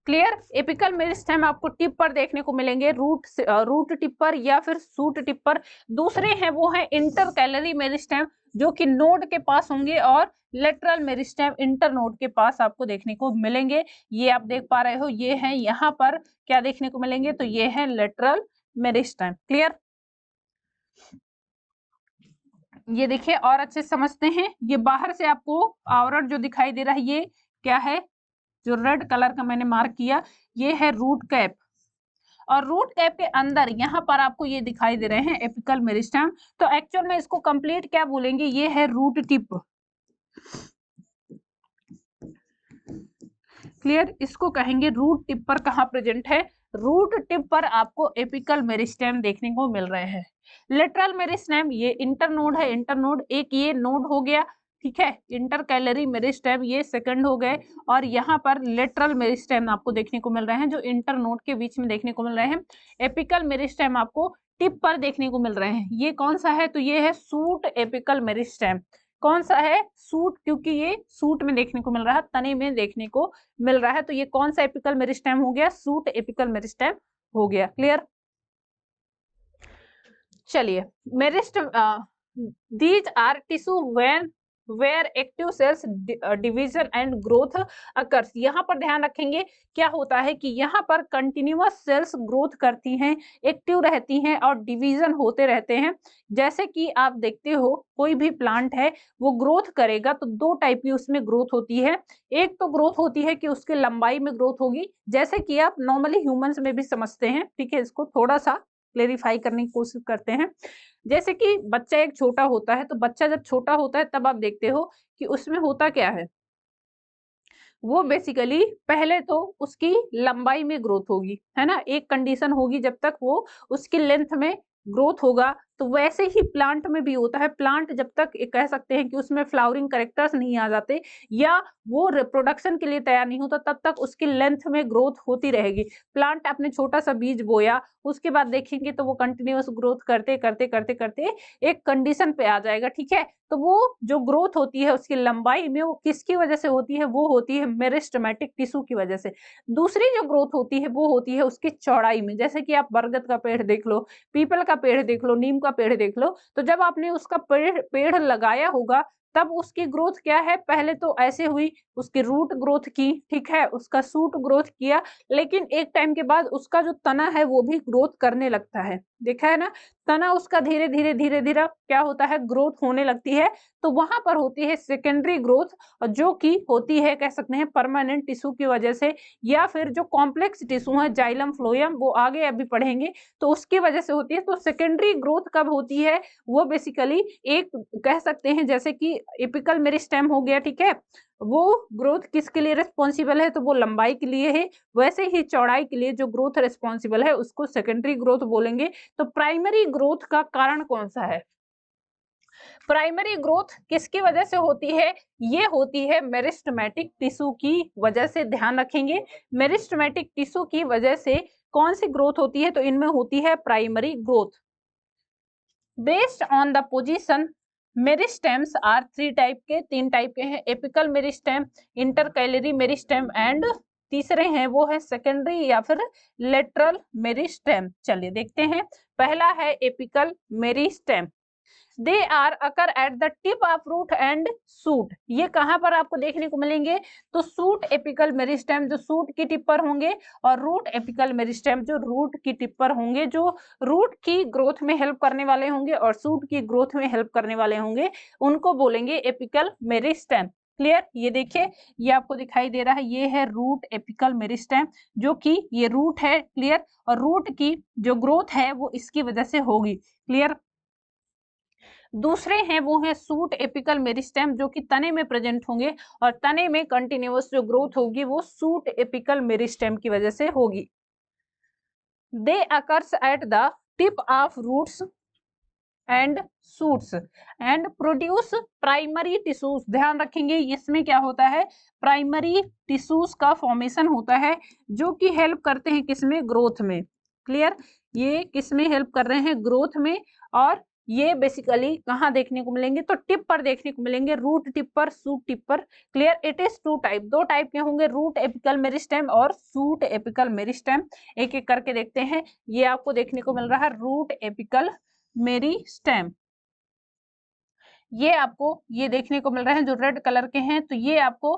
क्लियर? एपिकल मेरिस्टेम आपको टिप पर देखने को मिलेंगे, रूट टिप पर या फिर शूट टिप पर। दूसरे हैं वो है इंटरकैलरी मेरिस्टेम, जो कि नोड के पास होंगे, और लेटरल मेरिस्टेम इंटर नोड के पास आपको देखने को मिलेंगे। ये आप देख पा रहे हो, ये है यहाँ पर क्या देखने को मिलेंगे, तो ये है लेटरल मेरिस्टेम। क्लियर? ये देखिए और अच्छे से समझते हैं। ये बाहर से आपको आवरण जो दिखाई दे रहा है, ये क्या है, जो रेड कलर का मैंने मार्क किया, ये है रूट कैप। और रूट कैप के अंदर यहाँ पर आपको ये दिखाई दे रहे हैं एपिकल मेरिस्टेम। तो एक्चुअल में इसको कंप्लीट क्या बोलेंगे, ये है रूट टिप। क्लियर? इसको कहेंगे रूट टिप पर कहाँ प्रेजेंट है, रूट टिप पर आपको एपिकल मेरिस्टेम देखने को मिल रहे हैं। लेटरल मेरिस्टेम ये इंटरनोड है, इंटरनोड एक ये नोड हो गया, ठीक है। इंटरकैलरी मेरिस्टेम ये सेकंड हो गए, और यहाँ पर लेटरल मेरिस्टेम आपको देखने को मिल रहे हैं जो इंटरनोड के बीच में देखने को मिल रहे हैं। एपिकल मेरिस्टेम आपको टिप पर देखने को मिल रहे हैं। ये कौन सा है? तो ये है सूट एपिकल मेरिस्टेम। कौन सा है? सूट, क्योंकि ये सूट में देखने को मिल रहा है, तने में देखने को मिल रहा है। तो ये कौन सा एपिकल मेरिस्टेम हो गया? सूट एपिकल मेरिस्टेम हो गया। क्लियर? चलिए, meristem these are tissue when where active cells division and growth occurs. यहाँ पर ध्यान रखेंगे क्या होता है कि यहाँ पर कंटिन्यूअस सेल्स ग्रोथ करती हैं, एक्टिव रहती हैं और डिवीजन होते रहते हैं। जैसे कि आप देखते हो कोई भी प्लांट है वो ग्रोथ करेगा तो दो टाइप की उसमें ग्रोथ होती है। एक तो ग्रोथ होती है कि उसके लंबाई में ग्रोथ होगी, जैसे कि आप नॉर्मली ह्यूमंस में भी समझते हैं, ठीक है। इसको थोड़ा सा क्लेरिफाई करने की कोशिश करते हैं। जैसे कि बच्चा एक छोटा होता है, तो बच्चा जब छोटा होता है तब आप देखते हो कि उसमें होता क्या है, वो बेसिकली पहले तो उसकी लंबाई में ग्रोथ होगी, है ना। एक कंडीशन होगी जब तक वो उसकी लेंथ में ग्रोथ होगा। तो वैसे ही प्लांट में भी होता है। प्लांट जब तक कह सकते हैं कि उसमें फ्लावरिंग कैरेक्टर्स नहीं आ जाते या वो रिप्रोडक्शन के लिए तैयार नहीं होता, तब तक उसकी लेंथ में ग्रोथ होती रहेगी। प्लांट आपने छोटा सा बीज बोया, उसके बाद देखेंगे तो वो कंटिन्यूअस ग्रोथ करते करते करते करते एक कंडीशन पे आ जाएगा, ठीक है। तो वो जो ग्रोथ होती है उसकी लंबाई में, वो किसकी वजह से होती है? वो होती है मेरिस्टेमेटिक टिश्यू की वजह से। दूसरी जो ग्रोथ होती है वो होती है उसकी चौड़ाई में। जैसे कि आप बरगद का पेड़ देख लो, पीपल का पेड़ देख लो, नीम का पेड़ देख लो, तो जब आपने उसका पेड़ पेड़ लगाया होगा तब उसकी ग्रोथ क्या है? पहले तो ऐसे हुई, उसकी रूट ग्रोथ की, ठीक है, उसका शूट ग्रोथ किया, लेकिन एक टाइम के बाद उसका जो तना है वो भी ग्रोथ करने लगता है। देखा है ना, तना उसका धीरे धीरे धीरे धीरे क्या होता है? ग्रोथ होने लगती है। तो वहां पर होती है सेकेंडरी ग्रोथ, जो कि होती है कह सकते हैं परमानेंट टिश्यू की वजह से, या फिर जो कॉम्प्लेक्स टिश्यू है जाइलम फ्लोएम, वो आगे अभी पढ़ेंगे, तो उसकी वजह से होती है। तो सेकेंडरी ग्रोथ कब होती है? वो बेसिकली एक कह सकते हैं जैसे कि एपिकल मेरिस्टेम हो गया, ठीक है, वो ग्रोथ किसके लिए रिस्पॉन्सिबल है? तो वो लंबाई के लिए है। वैसे ही चौड़ाई के लिए जो ग्रोथ रिस्पॉन्सिबल है उसको सेकेंडरी ग्रोथ बोलेंगे। तो प्राइमरी ग्रोथ का कारण कौन सा है? प्राइमरी ग्रोथ किसकी वजह से होती है? ये होती है मेरिस्टेमेटिक टिश्यू की वजह से। ध्यान रखेंगे, मेरिस्टेमेटिक टिश्यू की वजह से कौन सी ग्रोथ होती है? तो इनमें होती है primary growth. Based on the position, meristems are three type के, तीन टाइप के हैं। Apical meristem, intercalary meristem and तीसरे हैं वो है सेकेंडरी या फिर लेटरल मेरिस्टेम। चलिए देखते हैं। पहला है apical meristem. They are occur at the tip of root and shoot. ये कहां पर आपको देखने को मिलेंगे? तो सूट एपिकल मेरिस्टेम जो सूट की टिप पर होंगे, और रूट एपिकल मेरिस्टेम जो रूट की टिप पर होंगे, जो रूट की ग्रोथ में हेल्प करने वाले होंगे और सूट की ग्रोथ में हेल्प करने वाले होंगे, उनको बोलेंगे एपिकल मेरिस्टेम। क्लियर? ये देखिए, ये आपको दिखाई दे रहा है, ये है रूट एपिकल मेरिस्टेम, जो कि ये रूट है। क्लियर? और रूट की जो ग्रोथ है वो इसकी वजह से होगी। क्लियर? दूसरे हैं वो हैं सूट एपिकल मेरिस्टेम, जो कि तने में प्रेजेंट होंगे, और तने में कंटिन्यूअस जो ग्रोथ होगी वो सूट एपिकल मेरिस्टेम की वजह से होगी। They occurs at the tip of roots and shoots and produce primary tissues. ध्यान रखेंगे इसमें क्या होता है? प्राइमरी टिश्यूज का फॉर्मेशन होता है, जो कि हेल्प करते हैं किसमें? ग्रोथ में। क्लियर? ये किसमें हेल्प कर रहे हैं? ग्रोथ में। और ये बेसिकली कहाँ देखने को मिलेंगे? तो टिप पर देखने को मिलेंगे, रूट टिप पर, सूट टिप पर। Clear? It is two type, दो टाइप के होंगे, रूट एपिकल मेरिस्टेम और सूट एपिकल मेरिस्टेम। एक एक करके देखते हैं। ये आपको देखने को मिल रहा है रूट एपिकल मेरिस्टेम। ये आपको ये देखने को मिल रहे हैं जो रेड कलर के हैं, तो ये आपको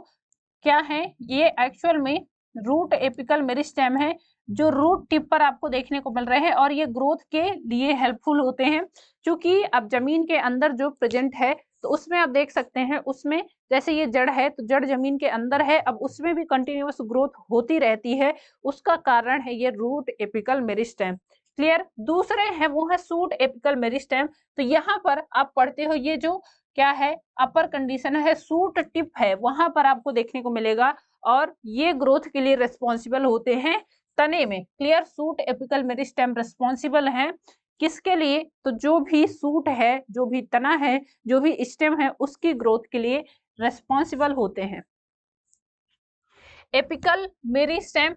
क्या है? ये एक्चुअल में रूट एपिकल मेरिस्टेम है, जो रूट टिप पर आपको देखने को मिल रहे हैं, और ये ग्रोथ के लिए हेल्पफुल होते हैं। क्योंकि अब जमीन के अंदर जो प्रेजेंट है, तो उसमें आप देख सकते हैं, उसमें जैसे ये जड़ है तो जड़ जमीन के अंदर है, अब उसमें भी कंटिन्यूअस ग्रोथ होती रहती है, उसका कारण है ये रूट एपिकल मेरिस्टेम। क्लियर? दूसरे हैं वो है सूट एपिकल मेरिस्टेम। तो यहाँ पर आप पढ़ते हो, ये जो क्या है? अपर कंडीशन है, सूट टिप है, वहां पर आपको देखने को मिलेगा, और ये ग्रोथ के लिए रिस्पॉन्सिबल होते हैं तने में। Clear, suit apical meristem responsible है किसके लिए? तो जो भी सूट है, जो भी तना है, जो भी स्टेम है, उसकी ग्रोथ के लिए रिस्पॉन्सिबल होते हैं। Apical meristem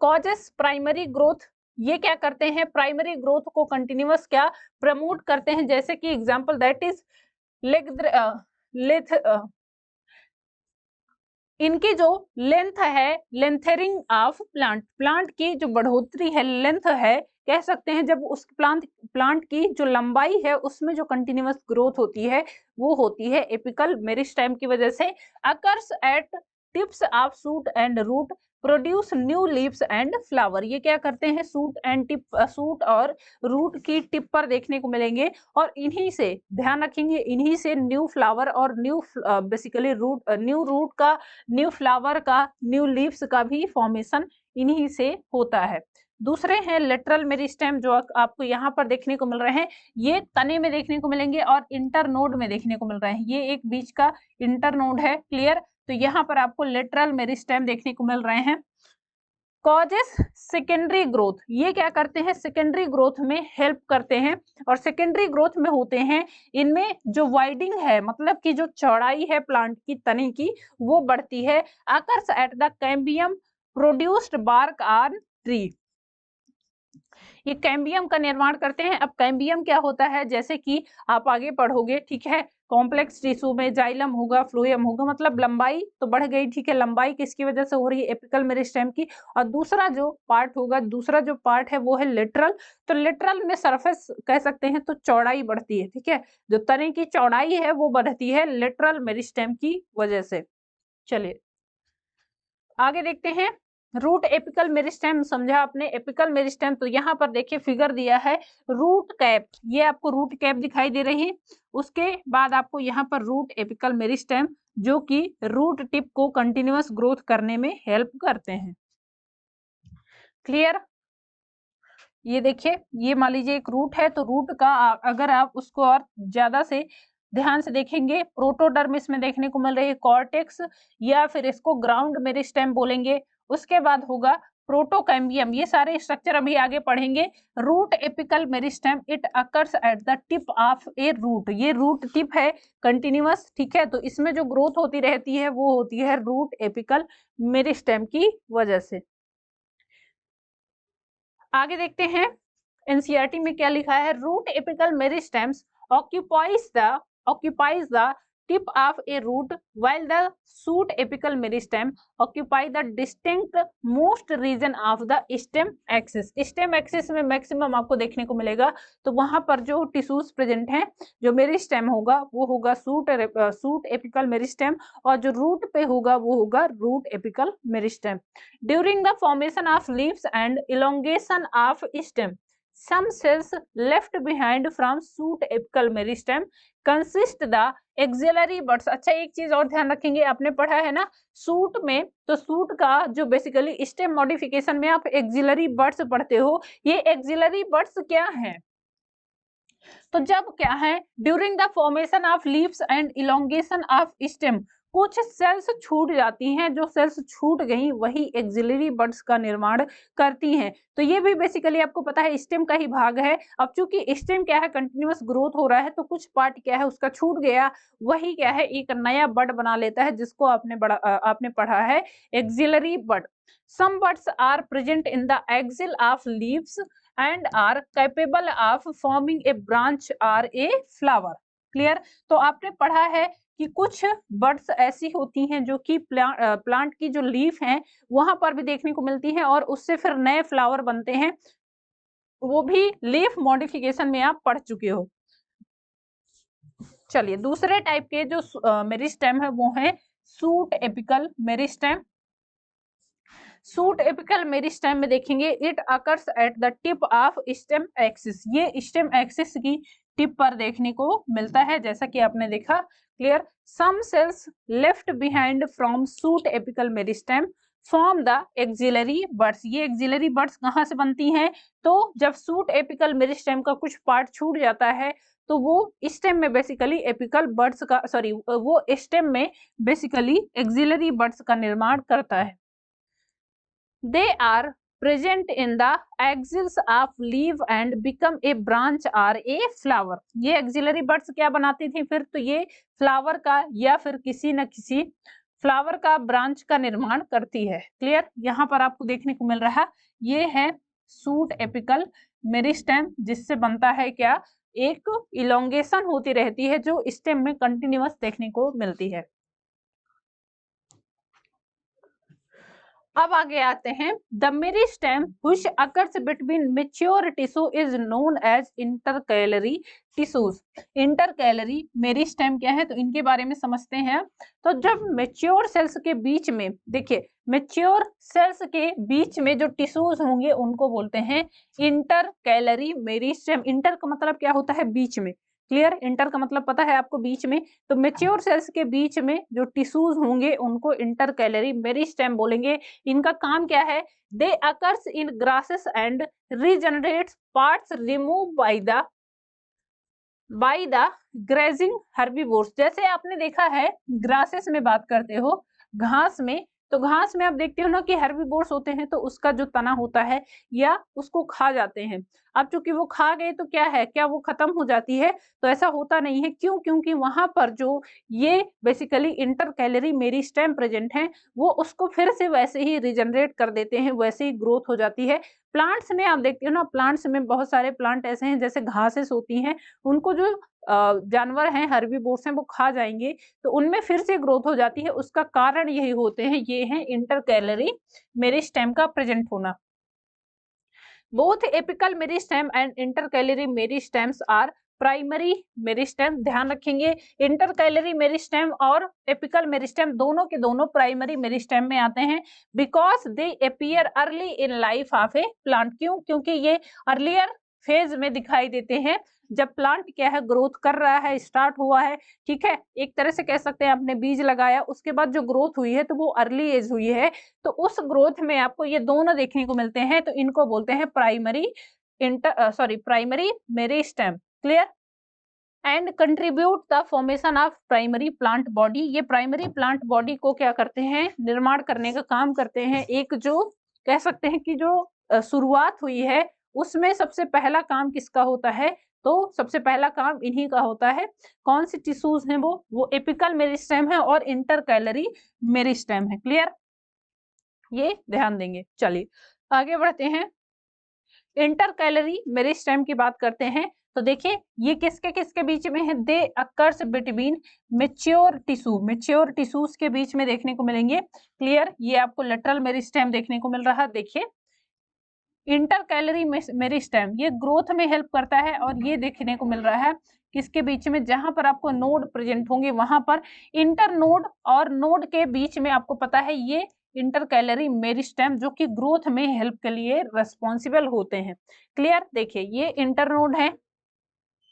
causes primary growth, ये क्या करते हैं? प्राइमरी ग्रोथ को कंटिन्यूअस क्या प्रमोट करते हैं? जैसे कि एग्जांपल दैट इज लेथ इनकी जो लेंथ है, लेंथरिंग ऑफ प्लांट, प्लांट की जो बढ़ोतरी है, लेंथ है, कह सकते हैं जब उस प्लांट की जो लंबाई है उसमें जो कंटिन्यूअस ग्रोथ होती है वो होती है एपिकल मेरिस्टेम की वजह से। Occurs at tips of shoot and root produce new leaves and flower, ये क्या करते हैं? सूट और रूट की टिप पर देखने को मिलेंगे और इन्हीं से, ध्यान रखेंगे, इन्हीं से न्यू फ्लावर और न्यू बेसिकली न्यू रूट का, न्यू फ्लावर का, न्यू लीव्स का भी फॉर्मेशन इन्हीं से होता है। दूसरे हैं लेटरल मेरिस्टेम जो आपको यहाँ पर देखने को मिल रहे हैं, ये तने में देखने को मिलेंगे और इंटरनोड में देखने को मिल रहे हैं। ये एक बीच का इंटरनोड है। क्लियर, तो यहाँ पर आपको लेटरल मेरिस्टेम देखने को मिल रहे हैं। कॉजेस सेकेंडरी ग्रोथ, ये क्या करते हैं? सेकेंडरी ग्रोथ में हेल्प करते हैं और सेकेंडरी ग्रोथ में होते हैं इनमें जो वाइडिंग है, मतलब कि जो चौड़ाई है प्लांट की, तने की, वो बढ़ती है। Occurs at the cambium produced bark on tree, ये कैम्बियम का निर्माण करते हैं। अब कैम्बियम क्या होता है? जैसे कि आप आगे पढ़ोगे, ठीक है, कॉम्प्लेक्स टिश्यू में जाइलम होगा, फ्लोएम होगा, मतलब लंबाई तो बढ़ गई, ठीक है, लंबाई किसकी वजह से हो रही है? एपिकल मेरिस्टेम की। और दूसरा जो पार्ट होगा, दूसरा जो पार्ट है वो है लेटरल, तो लेटरल में सरफेस कह सकते हैं तो चौड़ाई बढ़ती है, ठीक है, जो तने की चौड़ाई है वो बढ़ती है लेटरल मेरिस्टेम की वजह से। चलिए आगे देखते हैं। रूट एपिकल मेरिस्टेम समझा आपने। एपिकल मेरिस्टेम तो यहाँ पर देखिए फिगर दिया है, रूट कैप, ये आपको रूट कैप दिखाई दे रही है। उसके बाद आपको यहाँ पर रूट एपिकल मेरिस्टेम जो कि रूट टिप को कंटिन्यूअस ग्रोथ करने में हेल्प करते हैं। क्लियर, ये देखिए, ये मान लीजिए एक रूट है, तो रूट का अगर आप उसको और ज्यादा से ध्यान से देखेंगे, प्रोटोडर्मिस में देखने को मिल रही है कॉर्टेक्स, या फिर इसको ग्राउंड मेरिस्टेम बोलेंगे। उसके बाद होगा प्रोटोकैम्बियम, ये सारे स्ट्रक्चर अभी आगे पढ़ेंगे। Root apical meristem it occurs at the tip of a root, ये रूट टिप है कंटिन्यूअस, ठीक है, तो इसमें जो ग्रोथ होती रहती है वो होती है रूट एपिकल मेरिस्टेम की वजह से। आगे देखते हैं, एनसीईआरटी में क्या लिखा है? Root apical meristems occupies the tip of a root while the shoot apical meristem occupy the distinct most region of the stem axis। stem axis में मैक्सिमम आपको देखने को मिलेगा, तो वहां पर जो टिश्यूज प्रेजेंट हैं, जो मेरिस्टेम होगा वो होगा सूट एपिकल मेरिस्टेम, और जो रूट पे होगा वो होगा root apical meristem. During the formation of leaves and elongation of stem, some cells left behind from shoot apical meristem consist the axillary buds। अच्छा, एक चीज और ध्यान रखेंगे, आपने पढ़ा है ना सूट में, तो सूट का जो बेसिकली स्टेम मॉडिफिकेशन में आप एक्सिलरी बड्स पढ़ते हो, ये एक्सिलरी बड्स क्या है? तो जब क्या है, during the formation of leaves and elongation of stem, कुछ सेल्स छूट जाती हैं, जो सेल्स छूट गई वही एक्सिलरी बड्स का निर्माण करती हैं। तो ये भी बेसिकली आपको पता है स्टेम का ही भाग है। अब चूंकि स्टेम क्या है, कंटिन्यूअस ग्रोथ हो रहा है, तो कुछ पार्ट क्या है उसका छूट गया, वही क्या है एक नया बड बना लेता है, जिसको आपने पढ़ा है axillary bud. Some buds are present in the axil of leaves and are capable of forming a branch or a flower। Clear, तो आपने पढ़ा है कि कुछ बर्ड्स ऐसी होती हैं जो कि प्लांट की जो लीफ हैं वहां पर भी देखने को मिलती हैं और उससे फिर नए फ्लावर बनते हैं, वो भी लीफ मॉडिफिकेशन में आप पढ़ चुके हो। चलिए दूसरे टाइप के जो मेरिस्टेम है वो है shoot apical meristem. Shoot apical meristem में देखेंगे it occurs at the tip of stem axis, ये स्टेम एक्सिस की टिप पर देखने को मिलता है, जैसा कि आपने देखा। Clear, some cells left behind from shoot apical meristem form the axillary buds, ये एक्सिलरी बड्स कहाँ से बनती हैं? तो जब सूट एपिकल मेरिस्टेम का कुछ पार्ट छूट जाता है तो वो स्टेम में बेसिकली एपिकल बड्स का वो स्टेम में बेसिकली एक्सिलरी बड्स का निर्माण करता है। They are present in the exiles of leave and become a branch और ए फ्लावर। ये एक्सिलरी बर्ड्स क्या बनाती थी फिर, तो ये फ्लावर का या फिर किसी न किसी फ्लावर का ब्रांच का निर्माण करती है। क्लियर, यहाँ पर आपको देखने को मिल रहा ये है सूट एपिकल मेरिस्टेम, जिससे बनता है क्या, एक इलोंगेशन होती रहती है जो स्टेम में कंटिन्यूअस देखने को मिलती है। अब आगे आते हैं, the meristem which occurs between mature tissue is known as intercalary tissues. Intercalary meristem क्या है, तो इनके बारे में समझते हैं। तो जब मैच्योर सेल्स के बीच में, देखिए मैच्योर सेल्स के बीच में जो टिश्यूज होंगे उनको बोलते हैं इंटरकैलरी मेरिस्टेम। इंटर का मतलब क्या होता है, बीच में। क्लियर, इंटर का मतलब पता है आपको, बीच में। तो मैच्योर सेल्स के बीच में जो टिश्यूज होंगे उनको इंटरकैलरी मेरिस्टेम बोलेंगे। इनका काम क्या है, they occurs in grasses and regenerates parts remove by the grazing herbivores. जैसे आपने देखा है ग्रासेस में बात करते हो, घास में, तो घास में आप देखते हो ना कि हर्बीवोर्स होते हैं, तो उसका जो तना होता है या उसको खा जाते हैं। अब चूंकि वो खा गए तो क्या है, क्या वो खत्म हो जाती है, तो ऐसा होता नहीं है। क्यों, क्योंकि वहां पर जो ये बेसिकली इंटरकैलरी मेरिस्टेम प्रेजेंट है, वो उसको फिर से वैसे ही रिजनरेट कर देते हैं, वैसे ही ग्रोथ हो जाती है। प्लांट्स में आप देखते हो ना, प्लांट्स में बहुत सारे प्लांट ऐसे हैं जैसे घासेस होती हैं, उनको जो जानवर हैं हर्बीवोर्स हैं वो खा जाएंगे, तो उनमें फिर से ग्रोथ हो जाती है। उसका कारण यही होते हैं, ये है इंटरकैलरी मेरिस्टेम का प्रेजेंट होना। Both apical meristem and intercalary meristems are primary meristem. ध्यान रखेंगे, इंटरकैलरी मेरिस्टेम और एपिकल मेरिस्टेम दोनों के दोनों प्राइमरी मेरिस्टेम में आते हैं। Because they appear early in life of a plant. क्यों, क्योंकि ये अर्लियर फेज में दिखाई देते हैं, जब प्लांट क्या है, ग्रोथ कर रहा है, स्टार्ट हुआ है। ठीक है, एक तरह से कह सकते हैं आपने बीज लगाया, उसके बाद जो ग्रोथ हुई है तो वो अर्ली एज हुई है, तो उस ग्रोथ में आपको ये दोनों देखने को मिलते हैं, तो इनको बोलते हैं primary meristem. Clear, and contribute the formation of primary plant body. ये प्राइमरी प्लांट बॉडी को क्या करते हैं, निर्माण करने का काम करते हैं। एक जो कह सकते हैं कि जो शुरुआत हुई है उसमें सबसे पहला काम किसका होता है, तो सबसे पहला काम इन्हीं का होता है। कौन सी टिश्यूज हैं वो एपिकल मेरिस्टेम है और इंटरकैलरी मेरिस्टेम है। क्लियर, ये ध्यान देंगे। चलिए आगे बढ़ते हैं, इंटरकैलरी मेरिस्टेम की बात करते हैं। तो देखिए ये किसके किसके बीच में है, they occurs between mature tissue. Mature tissues के बीच में देखने को मिलेंगे। क्लियर, ये आपको लेटरल मेरिस्टेम देखने को मिल रहा है। देखिए इंटरकैलरी मेरिस्टेम ये ग्रोथ में हेल्प करता है, और ये देखने को मिल रहा है किसके बीच में, जहां पर आपको नोड प्रेजेंट होंगे वहां पर इंटर नोड और नोड के बीच में आपको पता है ये इंटरकैलरी मेरिस्टेम जो कि ग्रोथ में हेल्प के लिए रेस्पॉन्सिबल होते हैं। क्लियर, देखिए ये इंटरनोड है,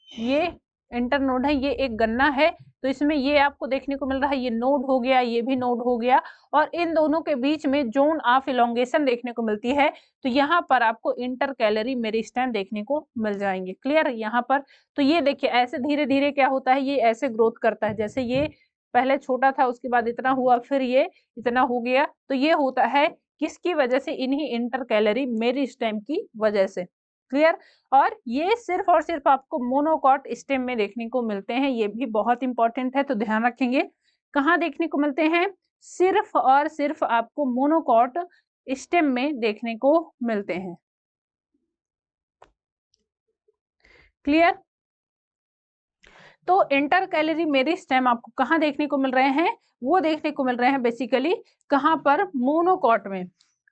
ये इंटरनोड है, ये एक गन्ना है, तो इसमें ये आपको देखने को मिल रहा है, ये नोड हो गया, ये भी नोड हो गया, और इन दोनों के बीच में जोन ऑफ इलोंगेशन देखने को मिलती है, तो यहाँ पर आपको इंटरकैलरी मेरिस्टेम देखने को मिल जाएंगे। क्लियर, यहाँ पर तो ये देखिए ऐसे धीरे धीरे क्या होता है, ये ऐसे ग्रोथ करता है, जैसे ये पहले छोटा था उसके बाद इतना हुआ, फिर ये इतना हो गया, तो ये होता है किसकी वजह से, इन्हीं इंटरकैलरी मेरिस्टेम की वजह से। क्लियर, और ये सिर्फ और सिर्फ आपको मोनोकॉट स्टेम में देखने को मिलते हैं, ये भी बहुत इंपॉर्टेंट है, तो ध्यान रखेंगे। कहाँ देखने को मिलते हैं, सिर्फ और सिर्फ आपको मोनोकॉट स्टेम में देखने को मिलते हैं। क्लियर, तो इंटरकैलरी मेरिस्टेम आपको कहाँ देखने को मिल रहे हैं, वो देखने को मिल रहे हैं बेसिकली कहाँ पर, मोनोकॉट में।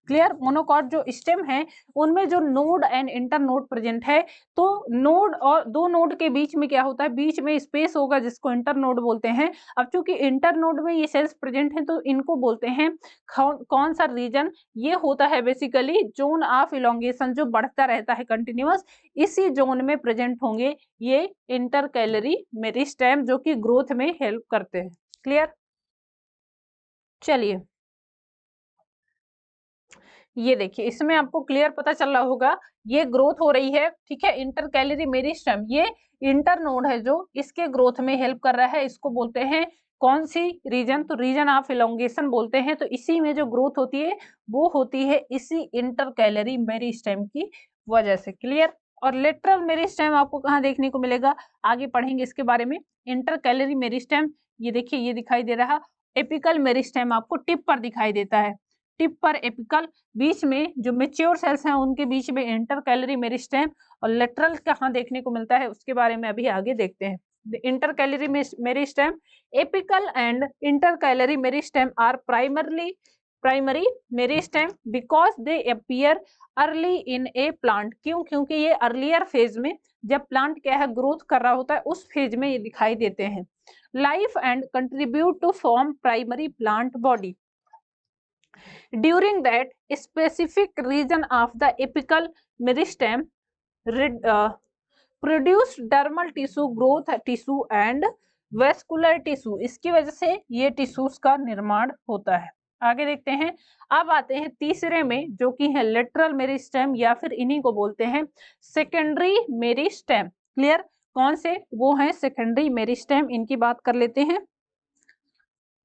क्लियर, मोनोकॉट जो स्टेम है उनमें जो node and inter node present है, तो नोड और दो नोड के बीच में क्या होता है, बीच में स्पेस होगा जिसको इंटर नोड बोलते हैं। अब चूंकि इंटर नोड में ये सेल्स प्रेजेंट हैं तो इनको बोलते हैं कौन सा रीजन, ये होता है बेसिकली जोन ऑफ इलोंगेशन, जो बढ़ता रहता है कंटिन्यूअस, इसी जोन में प्रेजेंट होंगे ये इंटरकैलरी मेरिस्टेम जो कि ग्रोथ में हेल्प करते हैं। क्लियर, चलिए ये देखिए इसमें आपको क्लियर पता चल रहा होगा, ये ग्रोथ हो रही है। ठीक है, इंटरकैलरी मेरिस्टेम ये इंटर नोड है जो इसके ग्रोथ में हेल्प कर रहा है, इसको बोलते हैं कौन सी रीजन, तो रीजन ऑफ इलोंगेशन बोलते हैं। तो इसी में जो ग्रोथ होती है वो होती है इसी इंटरकैलरी मेरिस्टेम की वजह से। क्लियर। और लेटरल मेरिस्टेम आपको कहाँ देखने को मिलेगा, आगे पढ़ेंगे इसके बारे में। इंटरकैलरी मेरिस्टेम ये देखिए, ये दिखाई दे रहा। एपिकल मेरिस्टेम आपको टिप पर दिखाई देता है, टिप पर एपिकल, बीच में जो मेच्योर सेल्स हैं उनके बीच में इंटरकैलरी मेरिस्टेम। और लेटरल कहाँ देखने को मिलता है उसके बारे में अभी आगे देखते हैं। The intercalary meristem, apical and intercalary meristem are primary meristem because they appear early in a plant। क्यों? क्योंकि ये अर्लियर फेज में, जब प्लांट क्या है ग्रोथ कर रहा होता है उस फेज में ये दिखाई देते हैं। Life and contribute to form primary plant body. During that specific region of the apical meristem produce dermal tissue, growth tissue and vascular tissue. इसकी वजह से ये टिश्यूज का निर्माण होता है। आगे देखते हैं। अब आते हैं तीसरे में जो कि है लेटरल मेरिस्टेम, या फिर इन्हीं को बोलते हैं सेकेंडरी मेरिस्टेम। क्लियर। कौन से वो हैं सेकेंडरी मेरिस्टेम, इनकी बात कर लेते हैं।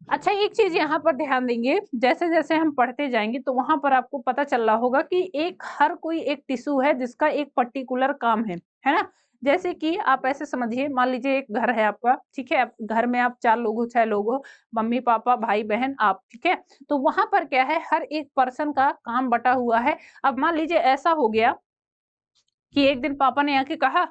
अच्छा, एक चीज यहाँ पर ध्यान देंगे, जैसे जैसे हम पढ़ते जाएंगे तो वहां पर आपको पता चल रहा होगा कि हर कोई एक टिश्यू है जिसका एक पर्टिकुलर काम है ना। जैसे कि आप ऐसे समझिए, मान लीजिए एक घर है आपका, ठीक है, घर में आप 4 लोग हो 6 लोग हो, मम्मी पापा भाई बहन आप, ठीक है। तो वहां पर क्या है, हर एक पर्सन का काम बटा हुआ है। अब मान लीजिए ऐसा हो गया कि एक दिन पापा ने आके कहा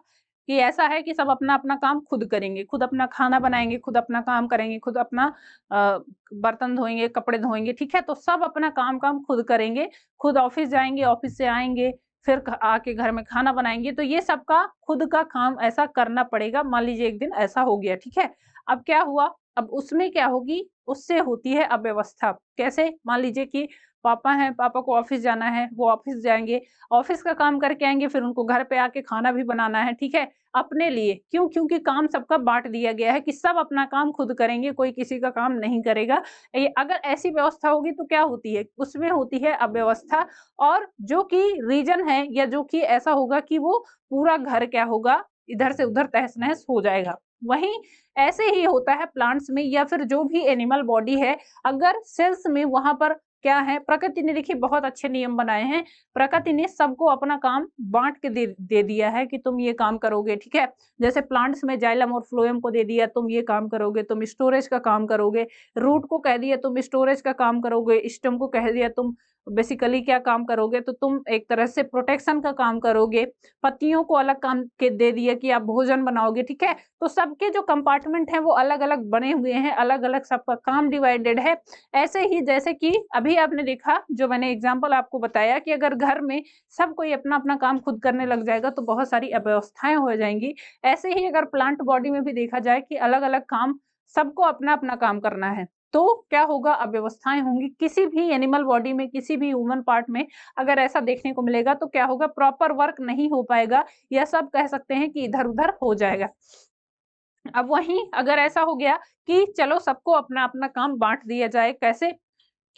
कि ऐसा है कि सब अपना अपना काम खुद करेंगे, खुद अपना खाना बनाएंगे, खुद अपना काम करेंगे, खुद अपना बर्तन धोएंगे, कपड़े धोएंगे, ठीक है। तो सब अपना काम खुद करेंगे, खुद ऑफिस जाएंगे, ऑफिस से आएंगे, फिर आके घर में खाना बनाएंगे। तो ये सबका खुद का काम ऐसा करना पड़ेगा। मान लीजिए एक दिन ऐसा हो गया, ठीक है। अब क्या हुआ, अब उसमें क्या होगी, उससे होती है अव्यवस्था। कैसे? मान लीजिए कि पापा हैं, पापा को ऑफिस जाना है, वो ऑफिस जाएंगे, ऑफिस का काम करके आएंगे, फिर उनको घर पे आके खाना भी बनाना है, ठीक है, अपने लिए। क्यों? क्योंकि काम सबका बांट दिया गया है कि सब अपना काम खुद करेंगे, कोई किसी का काम नहीं करेगा। ये अगर ऐसी व्यवस्था होगी तो क्या होती है, उसमें होती है अव्यवस्था। और जो कि रीजन है, या जो कि ऐसा होगा कि वो पूरा घर क्या होगा, इधर से उधर तहस नहस हो जाएगा। वहीं ऐसे ही होता है प्लांट्स में, या फिर जो भी एनिमल बॉडी है, अगर सेल्स में वहां पर क्या है, प्रकृति ने देखिए बहुत अच्छे नियम बनाए हैं। प्रकृति ने सबको अपना काम बांट के दे दिया है कि तुम ये काम करोगे, ठीक है। जैसे प्लांट्स में जाइलम और फ्लोएम को दे दिया, तुम ये काम करोगे, तुम स्टोरेज का काम करोगे। रूट को कह दिया तुम स्टोरेज का काम करोगे, स्टेम को कह दिया तुम बेसिकली क्या काम करोगे, तो तुम एक तरह से प्रोटेक्शन का काम करोगे। पत्तियों को अलग काम के दे दिया कि आप भोजन बनाओगे, ठीक है। तो सबके जो कंपार्टमेंट हैं वो अलग अलग बने हुए हैं, अलग अलग सबका काम डिवाइडेड है। ऐसे ही जैसे कि अभी आपने देखा, जो मैंने एग्जाम्पल आपको बताया कि अगर घर में सब कोई अपना अपना काम खुद करने लग जाएगा तो बहुत सारी अव्यवस्थाएं हो जाएंगी। ऐसे ही अगर प्लांट बॉडी में भी देखा जाए कि अलग अलग काम, सबको अपना अपना काम करना है, तो क्या होगा, अव्यवस्थाएं होंगी। किसी भी एनिमल बॉडी में, किसी भी ह्यूमन पार्ट में अगर ऐसा देखने को मिलेगा तो क्या होगा, प्रॉपर वर्क नहीं हो पाएगा, या सब कह सकते हैं कि इधर उधर हो जाएगा। अब वहीं अगर ऐसा हो गया कि चलो सबको अपना अपना काम बांट दिया जाए, कैसे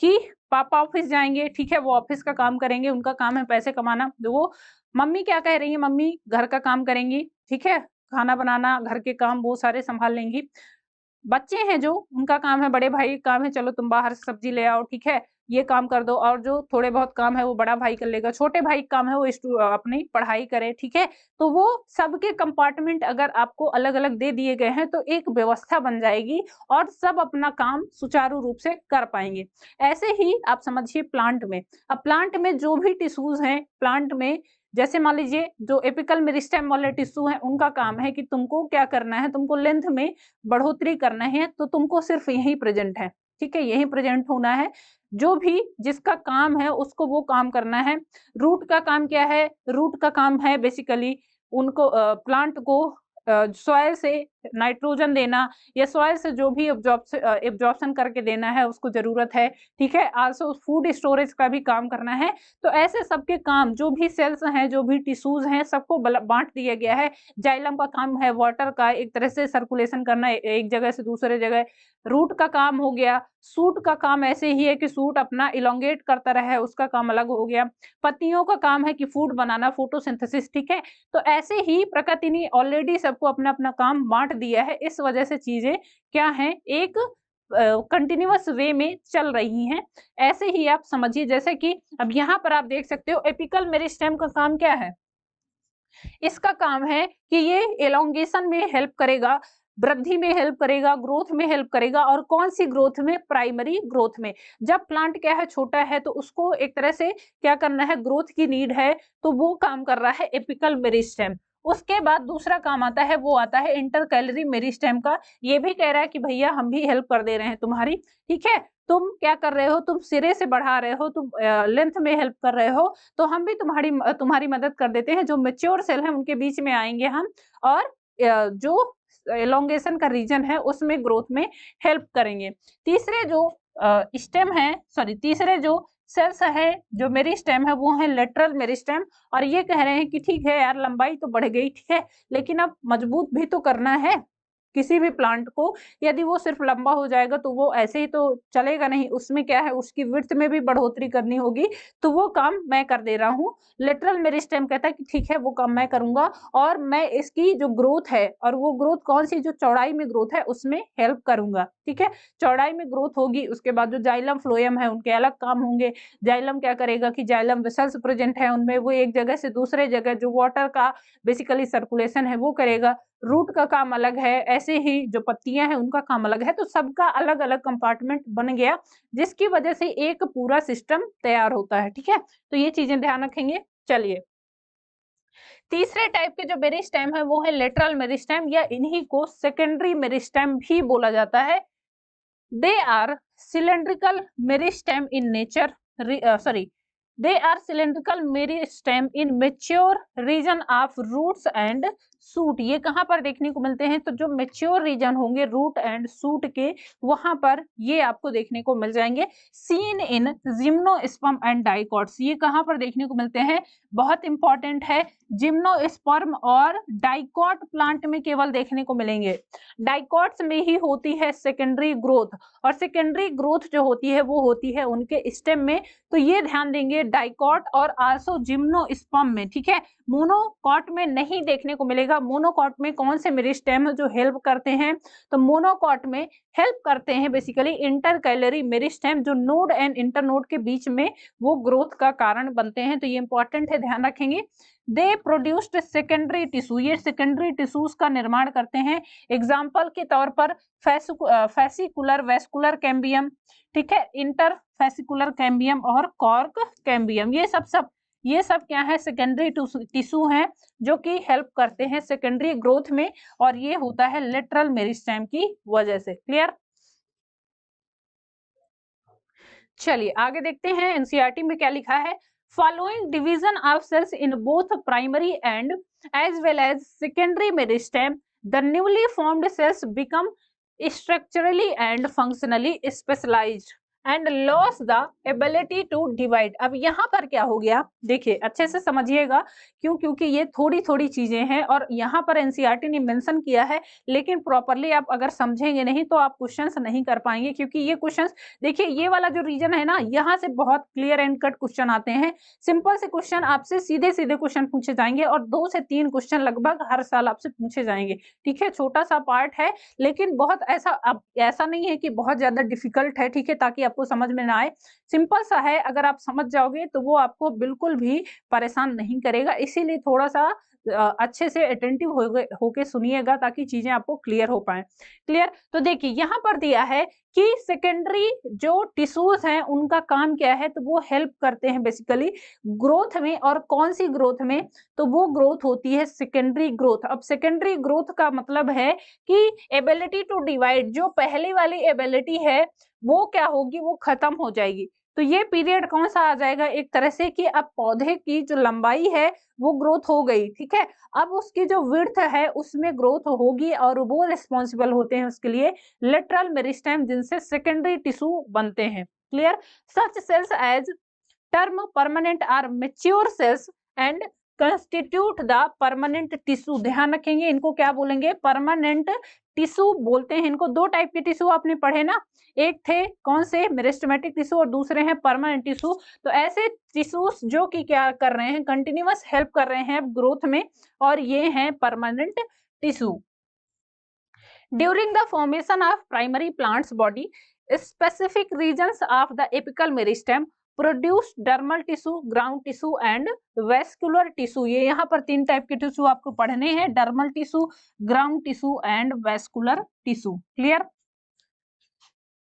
कि पापा ऑफिस जाएंगे, ठीक है, वो ऑफिस का काम करेंगे, उनका काम है पैसे कमाना। वो मम्मी क्या कह रही है, मम्मी घर का काम करेंगी, ठीक है, खाना बनाना, घर के काम वो सारे संभाल लेंगी। बच्चे हैं जो, उनका काम है, बड़े भाई का काम है, चलो तुम बाहर से सब्जी ले आओ, ठीक है, ये काम कर दो। और जो थोड़े बहुत काम है वो बड़ा भाई कर लेगा, छोटे भाई का काम है वो अपनी पढ़ाई करे, ठीक है। तो वो सबके कंपार्टमेंट अगर आपको अलग अलग दे दिए गए हैं तो एक व्यवस्था बन जाएगी और सब अपना काम सुचारू रूप से कर पाएंगे। ऐसे ही आप समझिए प्लांट में। अब प्लांट में जो भी टिश्यूज हैं प्लांट में, जैसे मान लीजिए जो एपिकल मेरिस्टेम वाले टिश्यू हैं, उनका काम है कि तुमको क्या करना है, तुमको लेंथ में बढ़ोतरी करना है, तो तुमको सिर्फ यही प्रेजेंट है, ठीक है, यही प्रेजेंट होना है। जो भी जिसका काम है उसको वो काम करना है। रूट का काम क्या है, रूट का काम है बेसिकली उनको प्लांट को सॉइल से नाइट्रोजन देना, या सॉइल से जो भी एब्जॉर्प्शन करके देना है उसको जरूरत है, ठीक है। आल्सो फूड स्टोरेज का भी काम करना है। तो ऐसे सबके काम, जो भी सेल्स हैं, जो भी टिश्यूज हैं, सबको बांट दिया गया है। जाइलम का काम है वाटर का एक तरह से सर्कुलेशन करना एक जगह से दूसरे जगह। रूट का काम हो गया, सूट का काम ऐसे ही है कि सूट अपना इलोंगेट करता रहे, उसका काम अलग हो गया। पत्तियों का काम है कि फूड बनाना, फोटोसिंथेसिस, ठीक है। तो ऐसे ही प्रकृति ने ऑलरेडी सबको अपना अपना काम बांट दिया है। इस वजह से चीजें क्या हैं, एक कंटिन्यूअस वे में चल रही हैं। ऐसे ही आप समझिए, जैसे कि अब यहाँ पर आप देख सकते हो एपिकल मेरिस्टेम का काम क्या है। इसका काम है कि ये एलोंगेशन में हेल्प करेगा, वृद्धि में हेल्प करेगा, ग्रोथ में हेल्प करेगा। और कौन सी ग्रोथ में? प्राइमरी ग्रोथ में। जब प्लांट क्या है, छोटा है, तो उसको एक तरह से क्या करना है, ग्रोथ की नीड है, तो वो काम कर रहा है एपिकल मेरिस्टेम। उसके बाद दूसरा काम आता है, वो आता है इंटरकैलरी मेरिस्टेम का। ये भी कह रहा है कि भैया हम भी हेल्प कर दे रहे हैं तुम्हारी, ठीक है, तुम क्या कर रहे हो, तुम सिरे से बढ़ा रहे हो, तुम लेंथ में हेल्प कर रहे हो, तो हम भी तुम्हारी मदद कर देते हैं। जो मैच्योर सेल है उनके बीच में आएंगे हम, और जो एलोंगेशन का रीजन है उसमें ग्रोथ में हेल्प करेंगे। तीसरे जो स्टेम है, सॉरी, तीसरे जो सेल्स है, जो मेरिस्टेम है, वो है लेटरल मेरिस्टेम। और ये कह रहे हैं कि ठीक है यार, लंबाई तो बढ़ गई, ठीक है, लेकिन अब मजबूत भी तो करना है किसी भी प्लांट को। यदि वो सिर्फ लंबा हो जाएगा तो वो ऐसे ही तो चलेगा नहीं, उसमें क्या है, उसकी विड्थ में भी बढ़ोतरी करनी होगी, तो वो काम मैं कर दे रहा हूँ। लेटरल मेरिस्टेम कहता है कि ठीक है, वो काम मैं करूंगा, और मैं इसकी जो ग्रोथ है, और वो ग्रोथ कौन सी, जो चौड़ाई में ग्रोथ है उसमें हेल्प करूंगा, ठीक है। चौड़ाई में ग्रोथ होगी, उसके बाद जो जाइलम फ्लोएम है उनके अलग काम होंगे। जाइलम क्या करेगा कि जाइलम वेसल्स प्रेजेंट है उनमें, वो एक जगह से दूसरे जगह जो वाटर का बेसिकली सर्कुलेशन है वो करेगा। रूट का काम अलग है, ऐसे ही जो पत्तियां हैं उनका काम अलग है। तो सबका अलग अलग कंपार्टमेंट बन गया, जिसकी वजह से एक पूरा सिस्टम तैयार होता है, ठीक है। तो ये चीजें ध्यान रखेंगे। चलिए, तीसरे टाइप के जो मेरिस्टेम है वो है लेटरल मेरिस्टेम, या इन्हीं को सेकेंडरी मेरिस्टेम भी बोला जाता है। They are cylindrical meristem in nature, sorry, they are cylindrical meristem in mature region of roots and shoot। ये कहाँ पर देखने को मिलते हैं, तो जो मेच्योर रीजन होंगे रूट एंड शूट के, वहां पर ये आपको देखने को मिल जाएंगे। Seen in gymnosperm and dicots, ये कहाँ पर देखने को मिलते हैं, बहुत इंपॉर्टेंट है, जिम्नोस्पर्म और डाइकॉट प्लांट में केवल देखने को मिलेंगे। डाइकॉट्स में ही होती है सेकेंडरी ग्रोथ, और सेकेंडरी ग्रोथ जो होती है वो होती है उनके स्टेम में। तो ये ध्यान देंगे, डाइकॉट और आल्सो जिम्नोस्पर्म में, ठीक है। मोनोकॉट में नहीं देखने को मिलेगा। मोनोकॉट में कौन से मेरिस्टेम है जो हेल्प करते हैं, तो मोनोकॉट में हेल्प करते हैं बेसिकली इंटरकैलरी मेरिस्टेम, जो नोड एंड इंटरनोड के बीच में वो ग्रोथ का कारण बनते हैं। तो ये इंपॉर्टेंट है, ध्यान रखेंगे। दे प्रोड्यूस्ड सेकेंडरी टिश्यू, ये सेकेंडरी टिश्यूज का निर्माण करते हैं। एग्जाम्पल के तौर पर फैसिकुलर वेस्कुलर कैम्बियम, ठीक है, इंटर फैसिकुलर कैम्बियम और कॉर्क कैम्बियम, ये सब क्या है, सेकेंडरी टिश्यू हैं जो कि हेल्प करते हैं सेकेंडरी ग्रोथ में, और ये होता है लेटरल मेरिस्टेम की वजह से। क्लियर? चलिए आगे देखते हैं, एनसीईआरटी में क्या लिखा है। Following division of cells in both primary and as well as secondary meristem, the newly formed cells become structurally and functionally specialized and lost the ability to divide। अब यहाँ पर क्या हो गया, देखिए अच्छे से समझिएगा, क्यों, क्योंकि ये थोड़ी थोड़ी चीजें हैं और यहाँ पर एनसीईआरटी ने मेंशन किया है, लेकिन प्रॉपरली आप अगर समझेंगे नहीं तो आप क्वेश्चंस नहीं कर पाएंगे। क्योंकि ये क्वेश्चंस, देखिए ये वाला जो रीजन है ना, यहाँ से बहुत क्लियर एंड कट क्वेश्चन आते हैं। सिंपल से क्वेश्चन आपसे सीधे सीधे क्वेश्चन पूछे जाएंगे, और 2 से 3 क्वेश्चन लगभग हर साल आपसे पूछे जाएंगे, ठीक है। छोटा सा पार्ट है, लेकिन बहुत ऐसा नहीं है कि बहुत ज्यादा डिफिकल्ट है, ठीक है, ताकि आपको समझ में ना आए। सिंपल सा है, अगर आप समझ जाओगे तो वो आपको बिल्कुल भी परेशान नहीं करेगा। इसीलिए थोड़ा सा अच्छे से अटेंटिव होके सुनिएगा, ताकि चीजें आपको क्लियर हो पाए। क्लियर? तो देखिए यहाँ पर दिया है कि सेकेंडरी जो टिश्यूज हैं उनका काम क्या है, तो वो हेल्प करते हैं बेसिकली ग्रोथ में। और कौन सी ग्रोथ में, तो वो ग्रोथ होती है सेकेंडरी ग्रोथ। अब सेकेंडरी ग्रोथ का मतलब है कि एबिलिटी टू डिवाइड, जो पहली वाली एबिलिटी है वो क्या होगी, वो खत्म हो जाएगी। तो ये पीरियड कौन सा आ जाएगा, एक तरह से कि अब पौधे की जो लंबाई है वो ग्रोथ हो गई, ठीक है। अब उसकी जो विड्थ है उसमें ग्रोथ होगी, और वो रिस्पॉन्सिबल होते हैं उसके लिए लेटरल मेरिस्टेम, जिनसे सेकेंडरी टिश्यू बनते हैं। Clear? Such cells as term permanent are mature cells and constitute the permanent tissue. ध्यान रखेंगे, इनको क्या बोलेंगे, परमानेंट टिश्यू बोलते हैं इनको। 2 टाइप के टिश्यू आपने पढ़े ना, एक थे कौन से, मेरिस्टेमेटिक टिश्यू, और दूसरे हैं परमानेंट टिश्यू। तो ऐसे टिश्यूज जो कि क्या कर रहे हैं, कंटिन्यूअस हेल्प कर रहे हैं ग्रोथ में, और ये हैं permanent tissue. During the formation of primary plants body specific regions of the apical meristem produce dermal tissue, ground tissue and vascular tissue. ये यहाँ पर 3 टाइप के टिश्यू आपको पढ़ने हैं, dermal tissue, ground tissue and vascular tissue. Clear?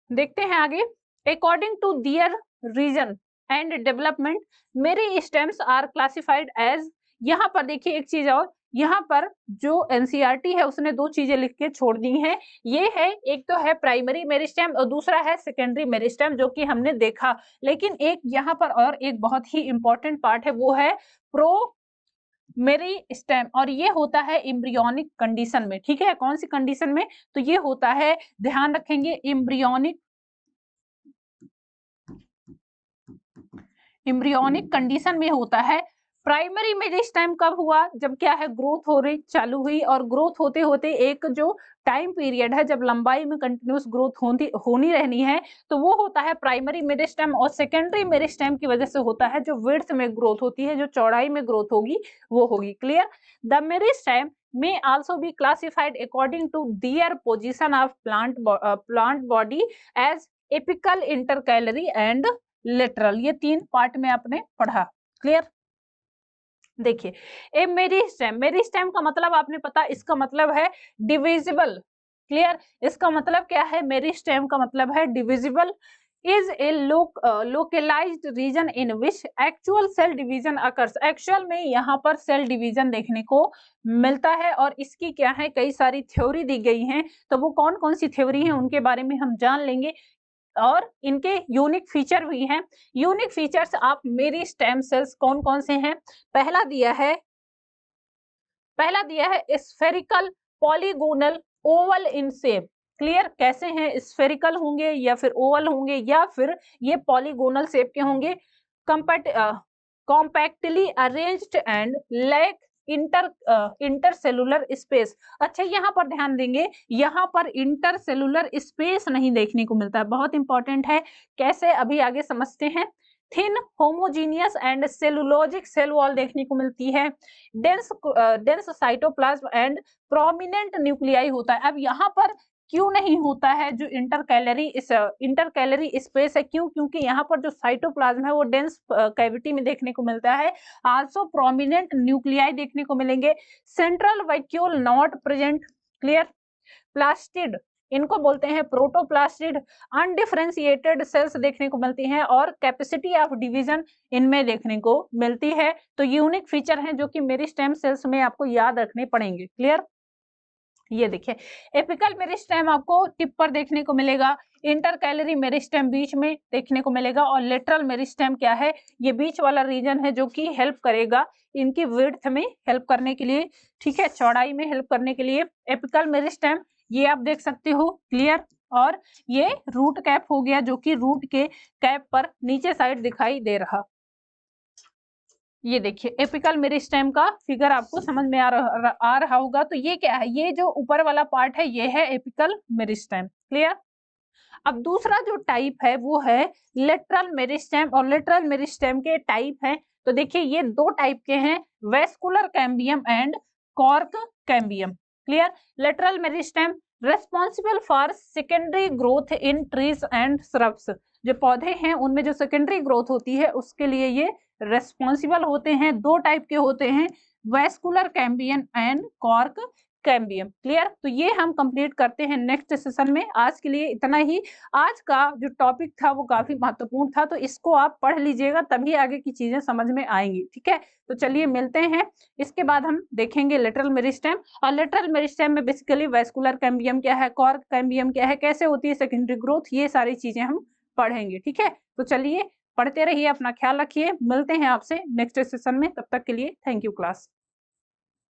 देखते हैं आगे। According to their region and development meristems are classified as, यहाँ पर देखिए एक चीज और, यहाँ पर जो एनसीईआरटी है उसने 2 चीजें लिख के छोड़ दी हैं। ये है, एक तो है प्राइमरी मेरिस्टेम और दूसरा है सेकेंडरी मेरिस्टेम, जो कि हमने देखा। लेकिन एक यहाँ पर और एक बहुत ही इंपॉर्टेंट पार्ट है, वो है प्रो मेरिस्टेम, और ये होता है एम्ब्रियोनिक कंडीशन में। ठीक है, कौन सी कंडीशन में? तो ये होता है, ध्यान रखेंगे, एम्ब्रियोनिक कंडीशन में होता है। प्राइमरी मेरिस्टेम कब हुआ? जब क्या है, ग्रोथ हो रही चालू हुई, और ग्रोथ होते होते एक जो टाइम पीरियड है जब लंबाई में कंटिन्यूस ग्रोथ होनी रहनी है, तो वो होता है प्राइमरी मेरिस्टेम। और सेकेंडरी मेरिस्टेम की वजह से होता है जो विड्थ में ग्रोथ होती है, जो चौड़ाई में ग्रोथ होगी वो होगी। Clear? The meristem may also be classified according to their position of plant body as apical, intercalary and lateral। ये 3 पार्ट में आपने पढ़ा। क्लियर? देखिए, ए मेरिस्टेम, मेरिस्टेम का मतलब आपने पता, इसका मतलब है डिविजिबल। क्लियर? इसका मतलब क्या है? मेरिस्टेम का मतलब है divisible, is a localized region in which actual cell division occurs. Actual में यहाँ पर सेल डिवीजन देखने को मिलता है, और इसकी क्या है, कई सारी थ्योरी दी गई हैं। तो वो कौन कौन सी थ्योरी है उनके बारे में हम जान लेंगे, और इनके यूनिक फीचर भी हैं। Unique features of meristem cells कौन कौन से हैं? पहला दिया है spherical, polygonal, oval in shape. Clear? कैसे हैं? स्फेरिकल होंगे या फिर ओवल होंगे या फिर ये पॉलीगोनल शेप के होंगे। Compactly arranged and lack intercellular space. अच्छा, यहाँ पर ध्यान देंगे, यहाँ पर इंटरसेलुलर स्पेस नहीं देखने को मिलता है, बहुत इंपॉर्टेंट है। कैसे? अभी आगे समझते हैं। Thin, homogeneous and cellulosic cell wall देखने को मिलती है। Dense cytoplasm and prominent nuclei होता है। अब यहाँ पर क्यों नहीं होता है जो इंटरकैलरी स्पेस है? क्यों? क्योंकि यहाँ पर जो साइटोप्लाज्म है वो डेंस कैविटी में देखने को मिलता है। आल्सो प्रोमिनेंट न्यूक्लियाई देखने को मिलेंगे। Central vacuole not present. Clear? Plastid, इनको बोलते हैं प्रोटोप्लास्टिड। अनडिफरेंशिएटेड सेल्स देखने को मिलती हैं, और कैपेसिटी ऑफ डिवीजन इनमें देखने को मिलती है। तो यूनिक फीचर हैं जो कि मेरिस्टेम सेल्स में आपको याद रखने पड़ेंगे। क्लियर? ये देखिए, एपिकल मेरिस्टेम आपको टिप पर देखने को मिलेगा, इंटरकैलरी मेरिस्टेम बीच में देखने को मिलेगा, और लेटरल मेरिस्टेम क्या है? ये बीच वाला रीजन है जो कि हेल्प करेगा इनकी विड्थ में हेल्प करने के लिए। ठीक है, चौड़ाई में हेल्प करने के लिए। एपिकल मेरिस्टेम ये आप देख सकते हो। क्लियर? और ये रूट कैप हो गया, जो कि रूट के कैप पर नीचे साइड दिखाई दे रहा। ये देखिए, एपिकल मेरिस्टेम का फिगर आपको समझ में आ रहा होगा। तो ये क्या है? ये जो ऊपर वाला पार्ट है ये है एपिकल मेरिस्टेम। क्लियर? अब दूसरा जो टाइप है वो है लेटरल मेरिस्टेम, और लेटरल मेरिस्टेम के टाइप हैं। तो देखिए, ये 2 टाइप के हैं, vascular cambium and cork cambium. Clear? Lateral meristem responsible for secondary growth in trees and shrubs. जो पौधे हैं उनमें जो सेकेंडरी ग्रोथ होती है उसके लिए ये रेस्पॉन्सिबल होते हैं। 2 टाइप के होते हैं, vascular cambium and cork cambium. Clear? तो ये हम कंप्लीट करते हैं नेक्स्ट सेशन में। आज के लिए इतना ही। आज का जो टॉपिक था वो काफी महत्वपूर्ण था, तो इसको आप पढ़ लीजिएगा, तभी आगे की चीजें समझ में आएंगी। ठीक है, तो चलिए मिलते हैं। इसके बाद हम देखेंगे लेटरल मेरिस्टेम, और लेटरल मेरिस्टेम में बेसिकली वेस्कुलर कैम्बियम क्या है, कॉर्क कैम्बियम क्या है, कैसे होती है सेकेंडरी ग्रोथ, ये सारी चीजें हम पढ़ेंगे। ठीक है, तो चलिए पढ़ते रहिए, अपना ख्याल रखिए, मिलते हैं आपसे नेक्स्ट सेशन में। तब तक के लिए थैंक यू क्लास।